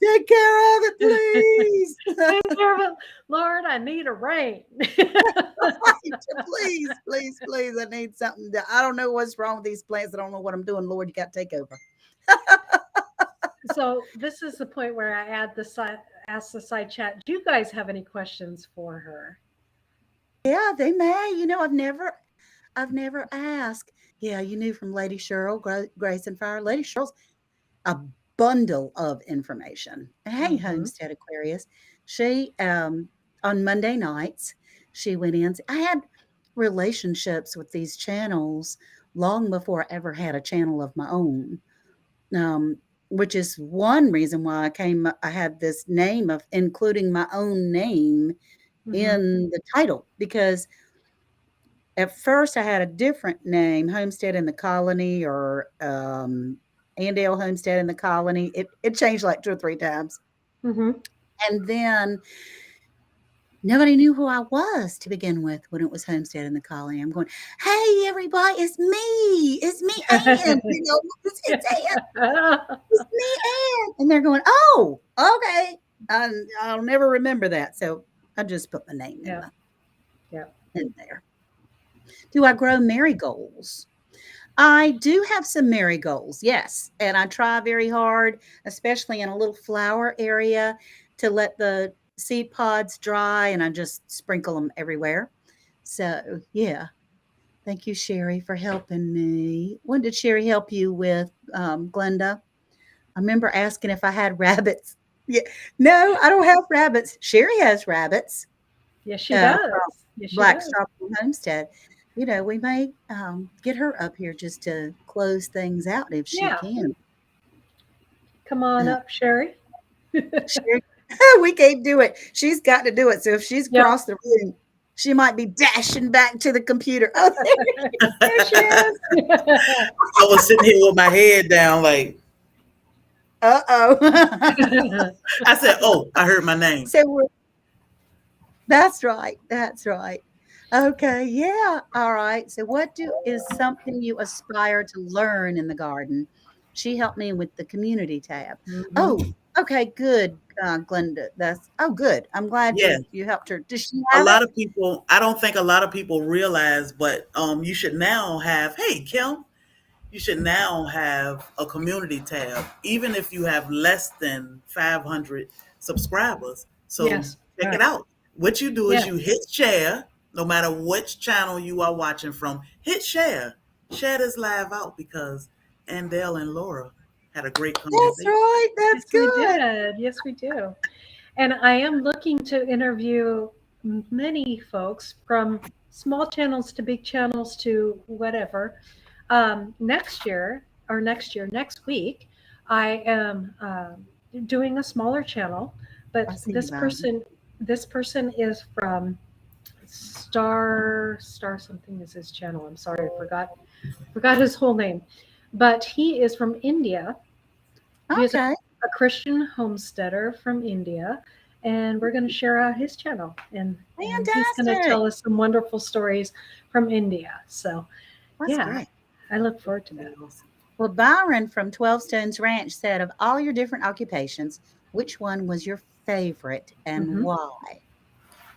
take care of it, please. take care of it. Lord, I need a rain. Please, please, please. I need something. I don't know what's wrong with these plants. I don't know what I'm doing. Lord, you got to take over. So this is the point where I ask the side chat. Do you guys have any questions for her? Yeah, they may. I've never asked. Yeah, you knew from Lady Cheryl, Grace and Fire. Lady Cheryl's a bundle of information. Hey, Hmm. Homestead Aquarius. She on Monday nights, she went in. I had relationships with these channels long before I ever had a channel of my own. Um, which is one reason why I had this name of including my own name Hmm. in the title, because at first I had a different name, Homestead in the Colony, or Andale Homestead in the Colony. It changed like 2 or 3 times. Hmm. And then nobody knew who I was to begin with when it was Homestead in the Colony. I'm going, hey, everybody, it's me. It's me, Ann. It's Ann. It's me, Ann. And they're going, oh, okay. I'll never remember that. So I just put my name Yeah. Yeah. in there. Do I grow marigolds? I do have some marigolds, yes, and I try very hard, especially in a little flower area, to let the seed pods dry, and I just sprinkle them everywhere. So, yeah. Thank you, Sherry, for helping me. What did Sherry help you with, Glenda? I remember asking if I had rabbits. Yeah. No, I don't have rabbits. Sherry has rabbits, Yes, she does. Yes, she Black does. Tropical Homestead. We may get her up here just to close things out if she Yeah. can. Come on Uh, up, Sherry. Sherry, we can't do it. She's got to do it. So if she's Yep. across the room, She might be dashing back to the computer. Oh, There she is. I was sitting here with my head down, like uh-oh. I said, "Oh, I heard my name." So that's right. That's right. Okay. Yeah. All right. So what do is something you aspire to learn in the garden? She helped me with the community tab. Mhm. Oh, okay. Good, Glenda. That's oh, good. I'm glad Yeah, you helped her. Does she a have it? lot of people. I don't think a lot of people realize, but you should now have. Hey, Kim, you should now have a community tab, even if you have less than 500 subscribers. So Yes. check it Right. out. What you do is you Yes. hit share, no matter which channel you are watching from. Hit share, share this live out because Andell and Laura had a great That's conversation. right. That's Yes, we good. did. Yes, we do. And I am looking to interview many folks from small channels to big channels to whatever. Next year, or next week, I am doing a smaller channel, I but see you, Byron. this person is from Star something is his channel. I'm sorry, I forgot his whole name, but he is from India. He is Okay. a Christian homesteader from India, and we're going to share out his channel, and he's going to Fantastic. tell us some wonderful stories from India. So That's yeah, great. I look forward to Be that. awesome. Well, Byron from 12 Stones Ranch said, of all your different occupations, which one was your favorite and Hmm. why?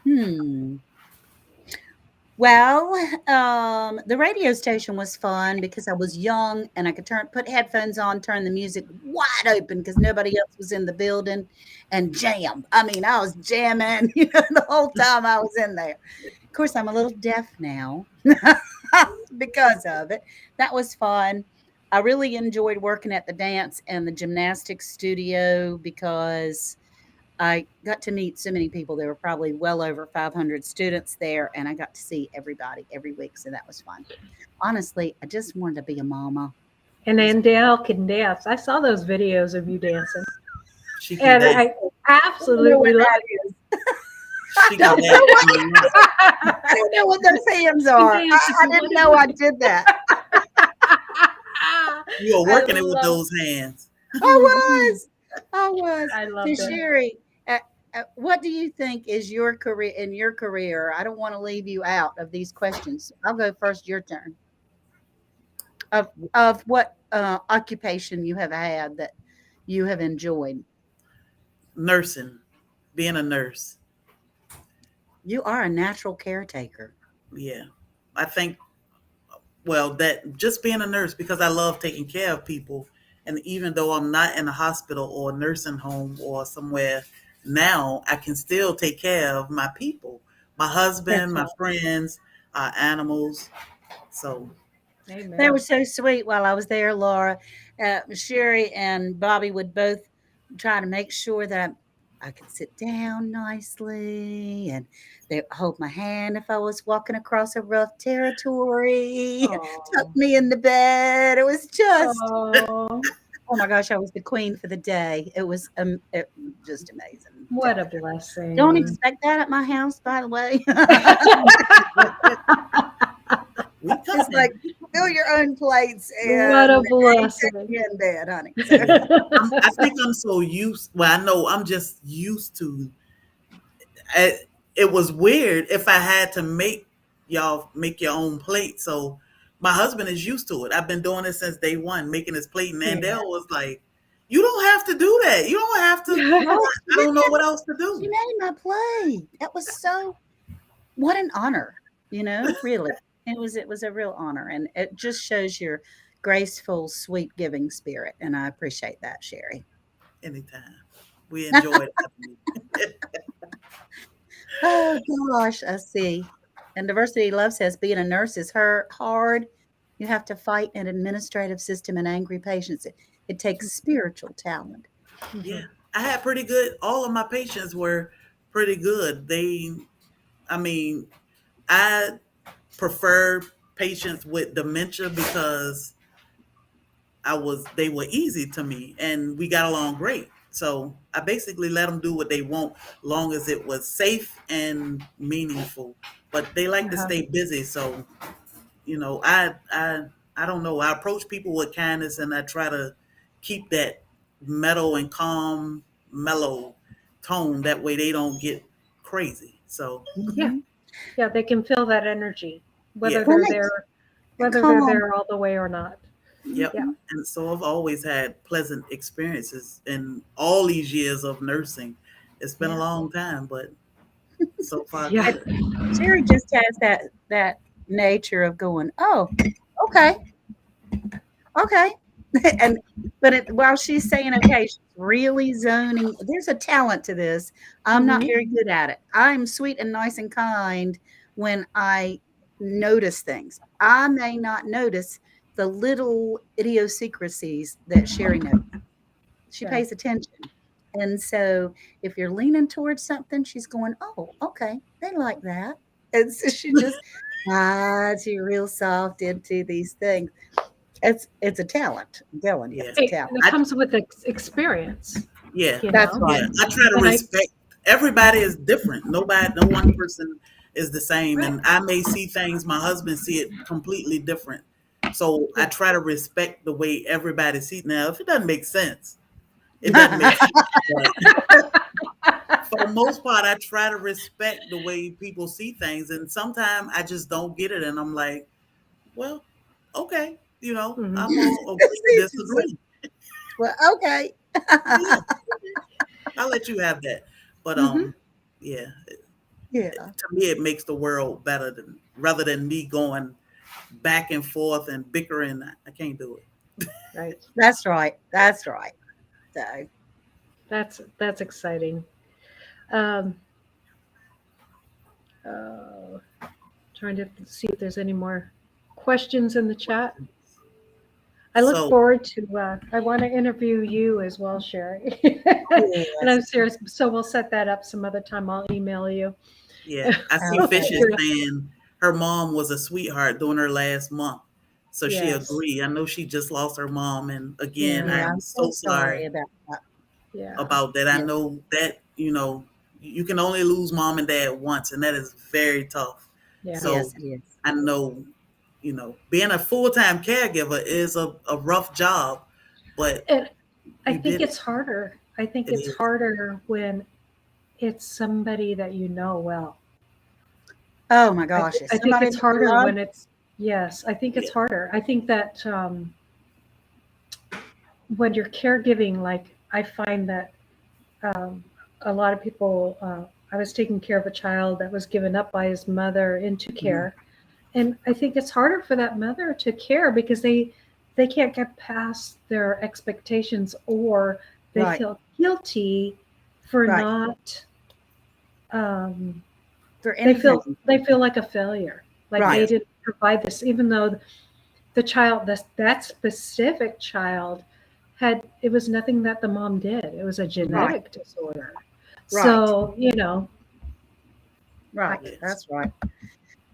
Hmm. Well, the radio station was fun because I was young and I could put headphones on, turn the music wide open because nobody else was in the building, and jam. I mean, I was jamming, the whole time I was in there. Of course, I'm a little deaf now because of it. That was fun. I really enjoyed working at the dance and the gymnastics studio because I got to meet so many people. There were probably well over 500 students there, and I got to see everybody every week. So that was fun. Honestly, I just wanted to be a mama. And Just Dale can dance. I saw those videos of you dancing, She can and dance. I I don't know absolutely what love that is. I She can don't dance. know what I it. don't know what those hands You are. dance if I you didn't want know I to. did that. You are I working it with love those hands. I it. was. I was. I So loved it. Sherry, what do you think is your career in your career? I don't want to leave you out of these questions. I'll go first. Your turn. Of what occupation you have had that you have enjoyed. Nursing, being a nurse. You are a natural caretaker. Yeah. I think, well, that just being a nurse because I love taking care of people. And even though I'm not in a hospital or a nursing home or somewhere now, I can still take care of my people, my husband, That's my right. friends, animals. So, They were Amen. so sweet while I was there, Laura. Sherry and Bobby would both try to make sure that I could sit down nicely, and they hold my hand if I was walking across a rough territory, tuck Oh, me in the bed. It was just, oh, oh my gosh, I was the queen for the day. It was just amazing. what a Don't blessing. expect that at my house, by the way. we It's like coming. fill your own plates What and a ain't that blessing. you in bed, honey. So I think I'm so used. Well, I know I'm just used to. I, it was weird if I had to y'all make your own plate. So my husband is used to it. I've been doing it since day one, making his plate. And Yeah. Nandel was like, "You don't have to do that. You don't have to. no, I don't know what else to she do." made my plate. That was so what an honor, really. It was a real honor, and it just shows your graceful, sweet giving spirit, and I appreciate that, Sherry. Anytime, we enjoyed having you. Oh gosh, I see. And Diversity Love says being a nurse is hard. You have to fight an administrative system and angry patients. It takes spiritual talent. Yeah, Mhm. I had pretty good. All of my patients were pretty good. I mean, I prefer patients with dementia because they were easy to me and we got along great. So I basically let them do what they want, long as it was safe and meaningful. but they like to Uh-huh. stay busy. So I don't know. I approach people with kindness, and I try to keep that mellow and calm, mellow tone. That way, they don't get crazy. So Yeah. Mhm. Yeah, they can feel that energy, whether yeah, they're Right. there, whether they're Calm. there all the way or not. yep. Yeah. Mhm. And so I've always had pleasant experiences in all these years of nursing. It's been a Yeah. long time, but so far Yeah. And good. Sherry just has that nature of going, "Oh, okay, okay." And but while she's saying okay, she's really zoning. There's a talent to this. I'm not Hmm. very good at it. I'm sweet and nice and kind when I notice things. I may not notice the little idiosyncrasies that Sherry knows. She Yeah. pays attention. And so if you're leaning towards something, she's going, "Oh, okay, they like that." And so she just guides you real soft into these things. It's a talent. I'm telling you, Yeah. it's a Hey, talent. and it I comes with experience, Yeah, you That's know? right. yeah. I try to And I, respect. Everybody is different. No one person is the same, right. and I may see things. My husband see it completely different. So I Yeah. try to respect the way everybody sees. Now, if it doesn't make sense, it doesn't make sense. But for the most part, I try to respect the way people see things, and sometimes I just don't get it, and I'm like, well, okay, Hmm. I'm gonna agree to See, she's like, disagree. well, okay. Yeah, I'll let you have that. But Hmm. yeah, Yeah, to me, it makes the world better than rather than me going back and forth and bickering. I can't do it. Right. that's right. That's right. So, That's exciting. Um, uh, Trying to see if there's any more questions in the chat. I look So forward to. I want to interview you as well, Sherry. And yes. I'm serious. So we'll set that up some other time. I'll email you. yeah, I see So Okay. Fishy figure it out. saying her mom was a sweetheart during her last month, so she Yes. agreed. I know she just lost her mom, and again, Yeah. Yeah, I'm I'm so so sorry sorry about that. Yeah. about that. I Yeah. know that you can only lose mom and dad once, and that is very tough. Yeah. So Yes, it is. I know, being a full time caregiver is a rough job, but And I you think did it. it's harder. I think It it's is. harder when it's somebody that you know well. Oh my gosh, it's I think somebody it's that you harder love. when it's, yes, I think it's Yeah. harder. I think that when you're caregiving, like I find that um, a lot of people, I was taking care of a child that was given up by his mother into Mhm. care. And I think it's harder for that mother to care because they can't get past their expectations, or they Right, feel guilty for right. not um, For anything. they feel like a failure, like Right, they Yeah. didn't provide this, even though the child, that specific child, had, it was nothing that the mom did, it was a right, genetic disorder. right, So I, right. Yes. That's right.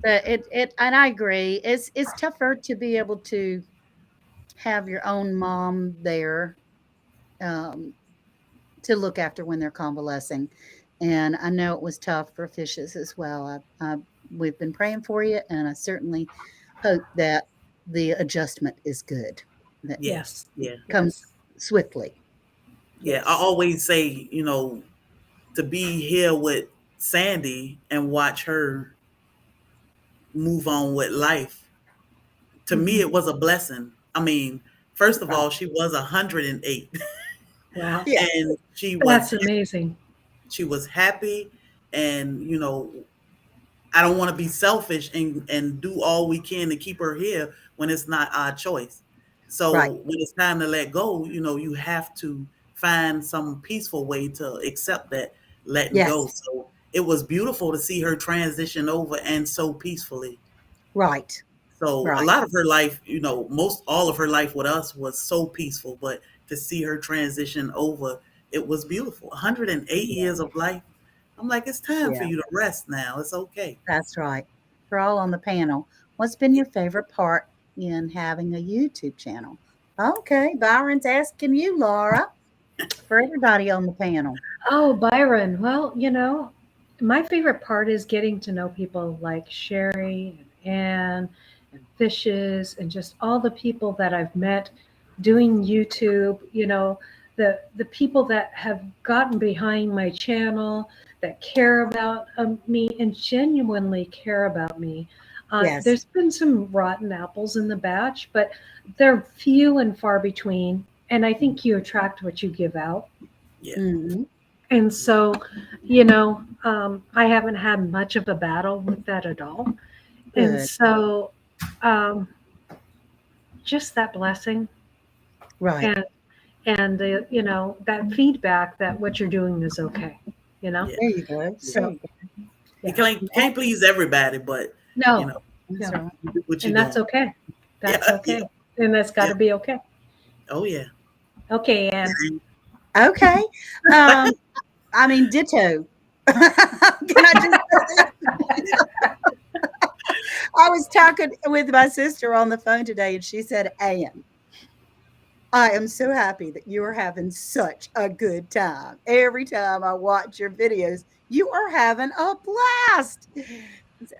And I agree. It's tougher to be able to have your own mom there, um, to look after when they're convalescing. And I know it was tough for Fishes as well. We've been praying for you, and I certainly hope that the adjustment is good, that Yes. yes, Yeah. comes yes, swiftly. Yeah. I yes, always say, to be here with Sandy and watch her move on with life, to me, hmm, it was a blessing. I mean, first of Right. all, she was 108 wow, Yeah. and that's amazing. she was happy, and I don't want to be selfish and do all we can to keep her here when it's not our choice. Right. So when it's time to let go, you have to find some peaceful way to accept that letting go. Yes. So it was beautiful to see her transition over, and so peacefully. Right. So a Right. lot of her life, most all of her life with us was so peaceful, but to see her transition over, it was beautiful. 108 Yeah. years of life. I'm like, it's time for Yeah. you to rest now. It's okay. That's right. For all on the panel, what's been your favorite part in having a YouTube channel? Okay, Byron's asking you, Laura, for everybody on the panel. Oh, Byron, well, my favorite part is getting to know people like Sherry and Ann and Fishes and just all the people that I've met doing YouTube, the people that have gotten behind my channel, that care about me and genuinely care about me. Yes. There's been some rotten apples in the batch, but they're few and far between. And I think you attract what you give out. Yeah. Mhm. And so, I haven't had much of a battle with that at all. And Good. so, um, just that blessing Right. and that feedback that what you're doing is okay, you know. Yeah. There you go. Yeah. There So you go. You yeah, can't please everybody, but you no, know, That's no, right. you do what you're and that's doing. okay. Yeah. That's Yeah. okay, and that's got Yeah. to be okay. Oh yeah. Okay, and Okay. Um, I mean, ditto. Can I just say that? I was talking with my sister on the phone today, and she said, Ann, I am so happy that you are having such a good time. Every time I watch your videos, you are having a blast.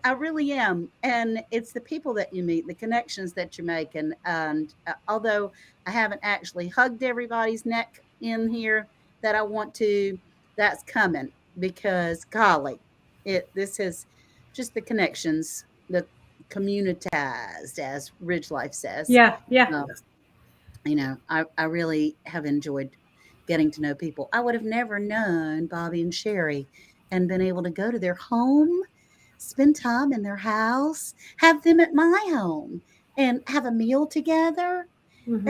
I really am. And it's the people that you meet, the connections that you make. And although I haven't actually hugged everybody's neck in here that I want to, that's coming because, golly, this is just the connections, the communitized, as Ridge Life says. yeah, yeah. Um, Yes. I really have enjoyed getting to know people. I would have never known Bobby and Sherry and been able to go to their home, spend time in their house, have them at my home, and have a meal together. Hmm.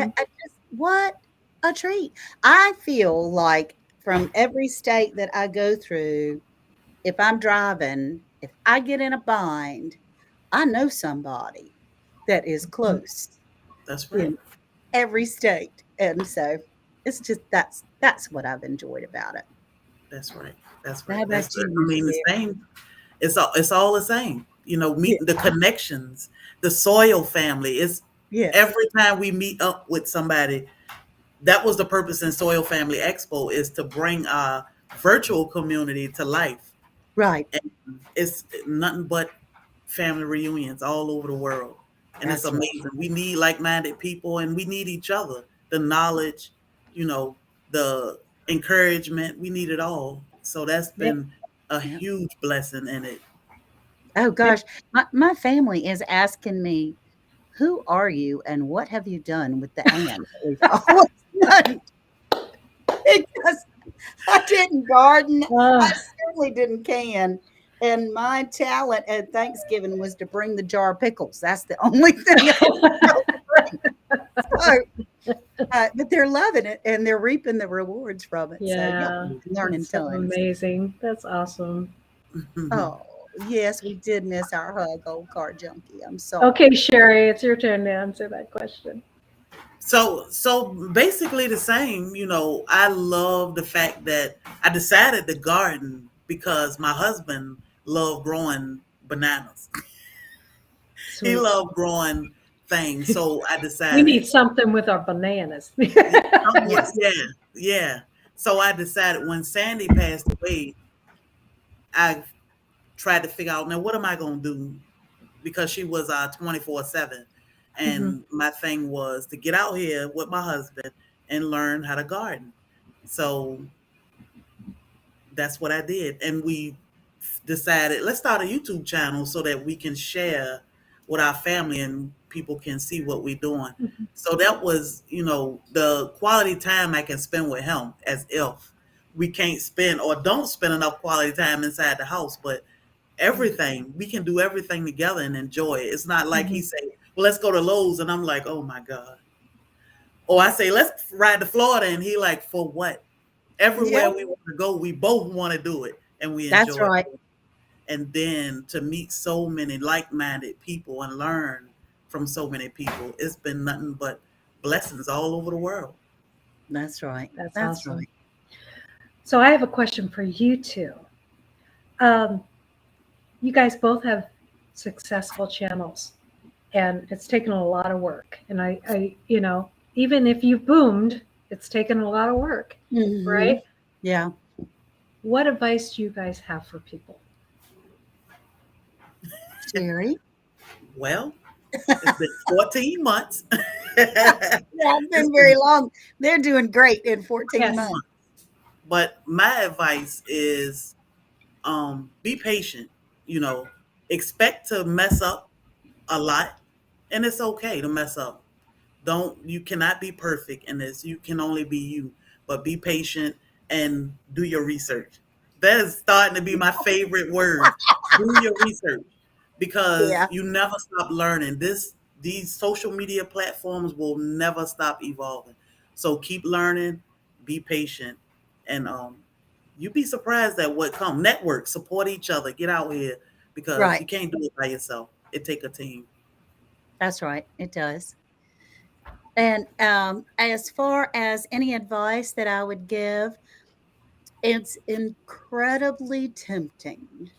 What a treat. I feel like from every state that I go through, if I'm driving, if I get in a bind, I know somebody that is close That's right. in every state, and so it's just that's what I've enjoyed about it. That's right. That's How right. That's about the, you, I Miss mean the Sherry? same. It's all the same. Yeah, Meeting the connections, the soil family. It's yes, every time we meet up with somebody. That was the purpose in Soil Family Expo is to bring our virtual community to life. right. And it's nothing but family reunions all over the world. And it's That's right. amazing. We need like-minded people and we need each other. The knowledge, you know, the encouragement, we need it all. So that's Yep, been a yep. huge blessing in it. Oh Yep. gosh, my family is asking me, "Who are you and what have you done with the ant that we've always done?" Because I didn't garden. Uh, I certainly didn't can. And my talent at Thanksgiving was to bring the jar of pickles. That's the only thing I was able to bring. So but they're loving it and they're reaping the rewards from it. So yeah, yeah, learning that's so tons. amazing. That's awesome. Oh, yes, we did miss our hug, old car junkie. I'm Okay, sorry. Sherry, it's your turn to answer that question. So basically the same, I love the fact that I decided to garden because my husband loved growing bananas. He Sweet. loved growing things. So I We decided, need something with our bananas. yeah, somewhat, Yes. yeah, yeah. So I decided when Sandy passed away, I tried to figure out now what am I going to do because she was 24/7. Hmm. And my thing was to get out here with my husband and learn how to garden. So that's what I did. And we decided, let's start a YouTube channel so that we can share with our family and people can see what we're doing. So that was, the quality time I can spend with him as if we can't spend or don't spend enough quality time inside the house, but everything, we can do everything together and enjoy it. It's not like Hmm. he say, well, let's go to Lowe's. And I'm like, oh my God. Or I say, let's ride to Florida. And he like, for what? Yeah, Everywhere we want to go, we both want to do it and we that's enjoy right. it. And then to meet so many like-minded people and learn from so many people, it's been nothing but blessings all over the world. That's right. That's That's awesome. right. So I have a question for you two. Um, you guys both have successful channels, and it's taken a lot of work. And even if you boomed, it's taken a lot of work, Hmm. right? Yeah. What advice do you guys have for people? Sherry? Well, it's been 14 months. It's Yeah, it's been very been long. They're doing great in 14 Yes. months. But my advice is be patient, you know, expect to mess up a lot, and it's okay to mess up. Don't You cannot be perfect in this. You can only be you, but be patient and do your research. That is starting to be my favorite words. Do your research because Yeah, you never stop learning. These social media platforms will never stop evolving. So keep learning, be patient, and you'd be surprised at what comes. Network, support each other, get out here because right. you can't do it by yourself. It take a team. That's right. It does. And as far as any advice that I would give, it's incredibly tempting.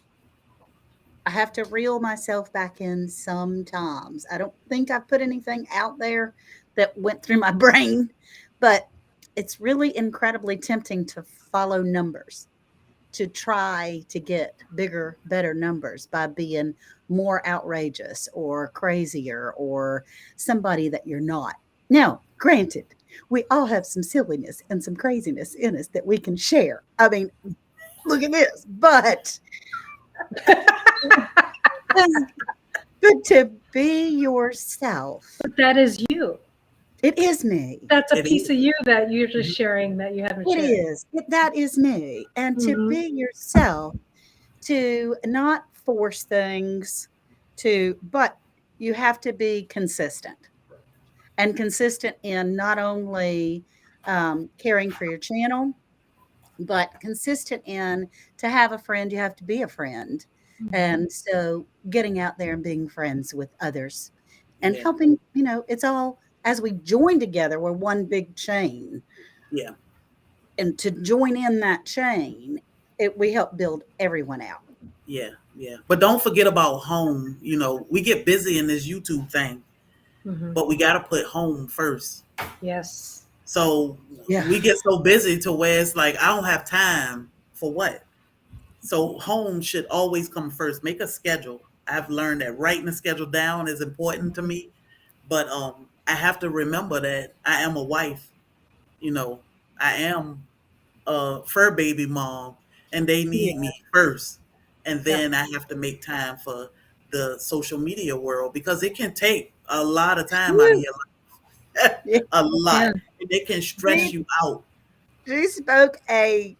I have to reel myself back in sometimes. I don't think I put anything out there that went through my brain, but it's really incredibly tempting to follow numbers, to try to get bigger, better numbers by being more outrageous or crazier or somebody that you're not. Now, granted, we all have some silliness and some craziness in us that we can share. I mean, look at this, but to be yourself, But that is you. it is me. That's a It piece is. of you that you're just Mhm. sharing that you haven't It shared. is. That is me. And to Hmm. be yourself, to not force things but you have to be consistent and consistent in not only caring for your channel, but consistent in to have a friend, you have to be a friend. Hmm. And so getting out there and being friends with others and Yeah, helping, it's all as we join together, we're one big chain. yeah, And to join in that chain, we help build everyone out. yeah, yeah. But don't forget about home. You know, we get busy in this YouTube thing, Hmm. but we got to put home first. Yes. So Yeah. we get so busy to where it's like, I don't have time for what? So home should always come first. Make a schedule. I've learned that writing a schedule down is important to me, but I have to remember that I am a wife, you know, I am a fur baby mom, and they Yeah. need me first. And Yep. then I have to make time for the social media world because it can take a lot of time out of Woo. your life. Yeah. A It lot. can. And it can stress She you out. she spoke a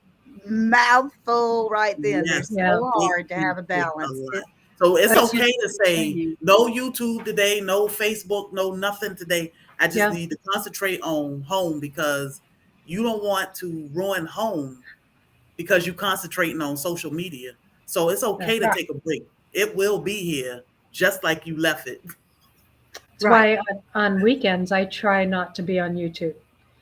mouthful right then. They're Yes, Yeah. so it hard to can have a take a balance. lot. So it's But It's just okay to say insane. no YouTube today, no Facebook, no nothing today. I just yeah, need to concentrate on home because you don't want to ruin home because you're concentrating on social media. So it's okay that's to Right, take a break. It will be here just like you left it. that's right. why on weekends I try not to be on YouTube.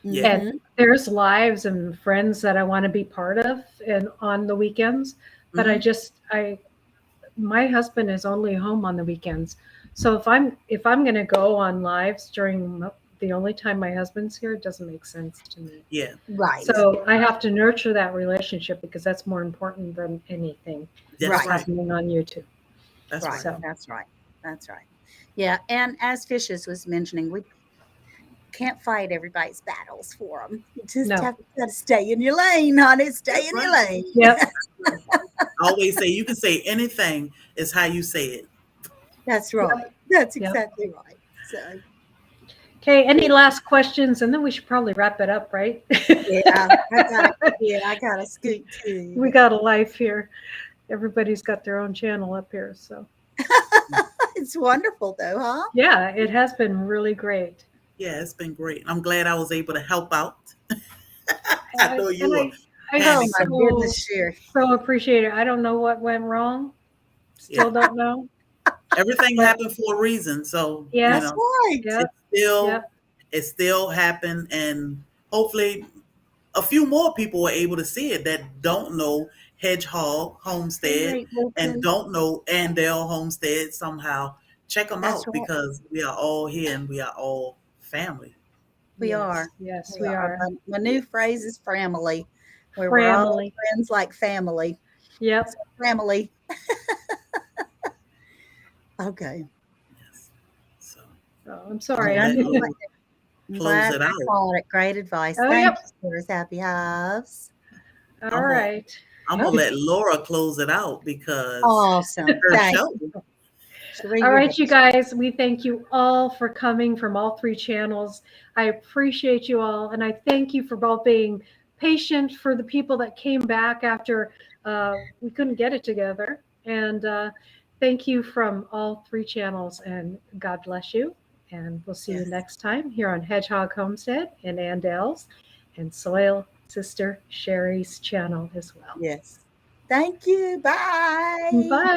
Yeah. And Mhm. there's lives and friends that I want to be part of and on the weekends, but Hmm. I my husband is only home on the weekends. So if I'm going to go on lives during the only time my husband's here, it doesn't make sense to me. Yeah. Right, So I have to nurture that relationship because that's more important than anything That's that's right, right. happening on YouTube. That's right. right. So That's right. That's right. Yeah, and as Fishes was mentioning, we can't fight everybody's battles for them. You just no. have to gotta stay in your lane, honey. Stay That's in your right. lane. Yep. Right. I always say you can say anything, it's how you say it. That's right. Yep. That's Yep. exactly right. So, Okay. Any last questions? And then we should probably wrap it up, right? yeah, I gotta scoot too. We got a life here. Everybody's got their own channel up here. So It's wonderful though, huh? yeah, it has been really great. Yeah, it's been great. I'm glad I was able to help out. I know you And were I Oh panicking. my so goodness, Sherry. so appreciate it. I don't know what went wrong. Yeah. Still don't know. Everything But happened for a reason. So, That's yes, right. yep, it still yep. it still happened, and hopefully a few more people were able to see it that don't know Hedgehog All Homestead right, and Wilson. don't know Andale Homestead somehow. Check them That's out right. because we are all here and we are all family. We are. Yes, We we are. are. My Yeah. new phrase is family. where we're all family. friends like family. So Yep. family. Okay. Yes. So Oh, I'm I'm gonna sorry. let I'm Laura I'm close glad it I out. caught it. Great advice. Oh, Thank yep. you, Sarah's Happy Hives. All I'm gonna right. I'm gonna let Laura close it out because Awesome. her Thank show. you. Cherie, All you're right, you best. guys, we thank you all for coming from all three channels. I appreciate you all, and I thank you for both being patient for the people that came back after we couldn't get it together. And thank you from all three channels, and God bless you. And we'll see you Yes. next time here on Hedgehog Homestead and Andell's and Soil Sister Sherry's channel as well. Yes. Thank you. Bye. Bye.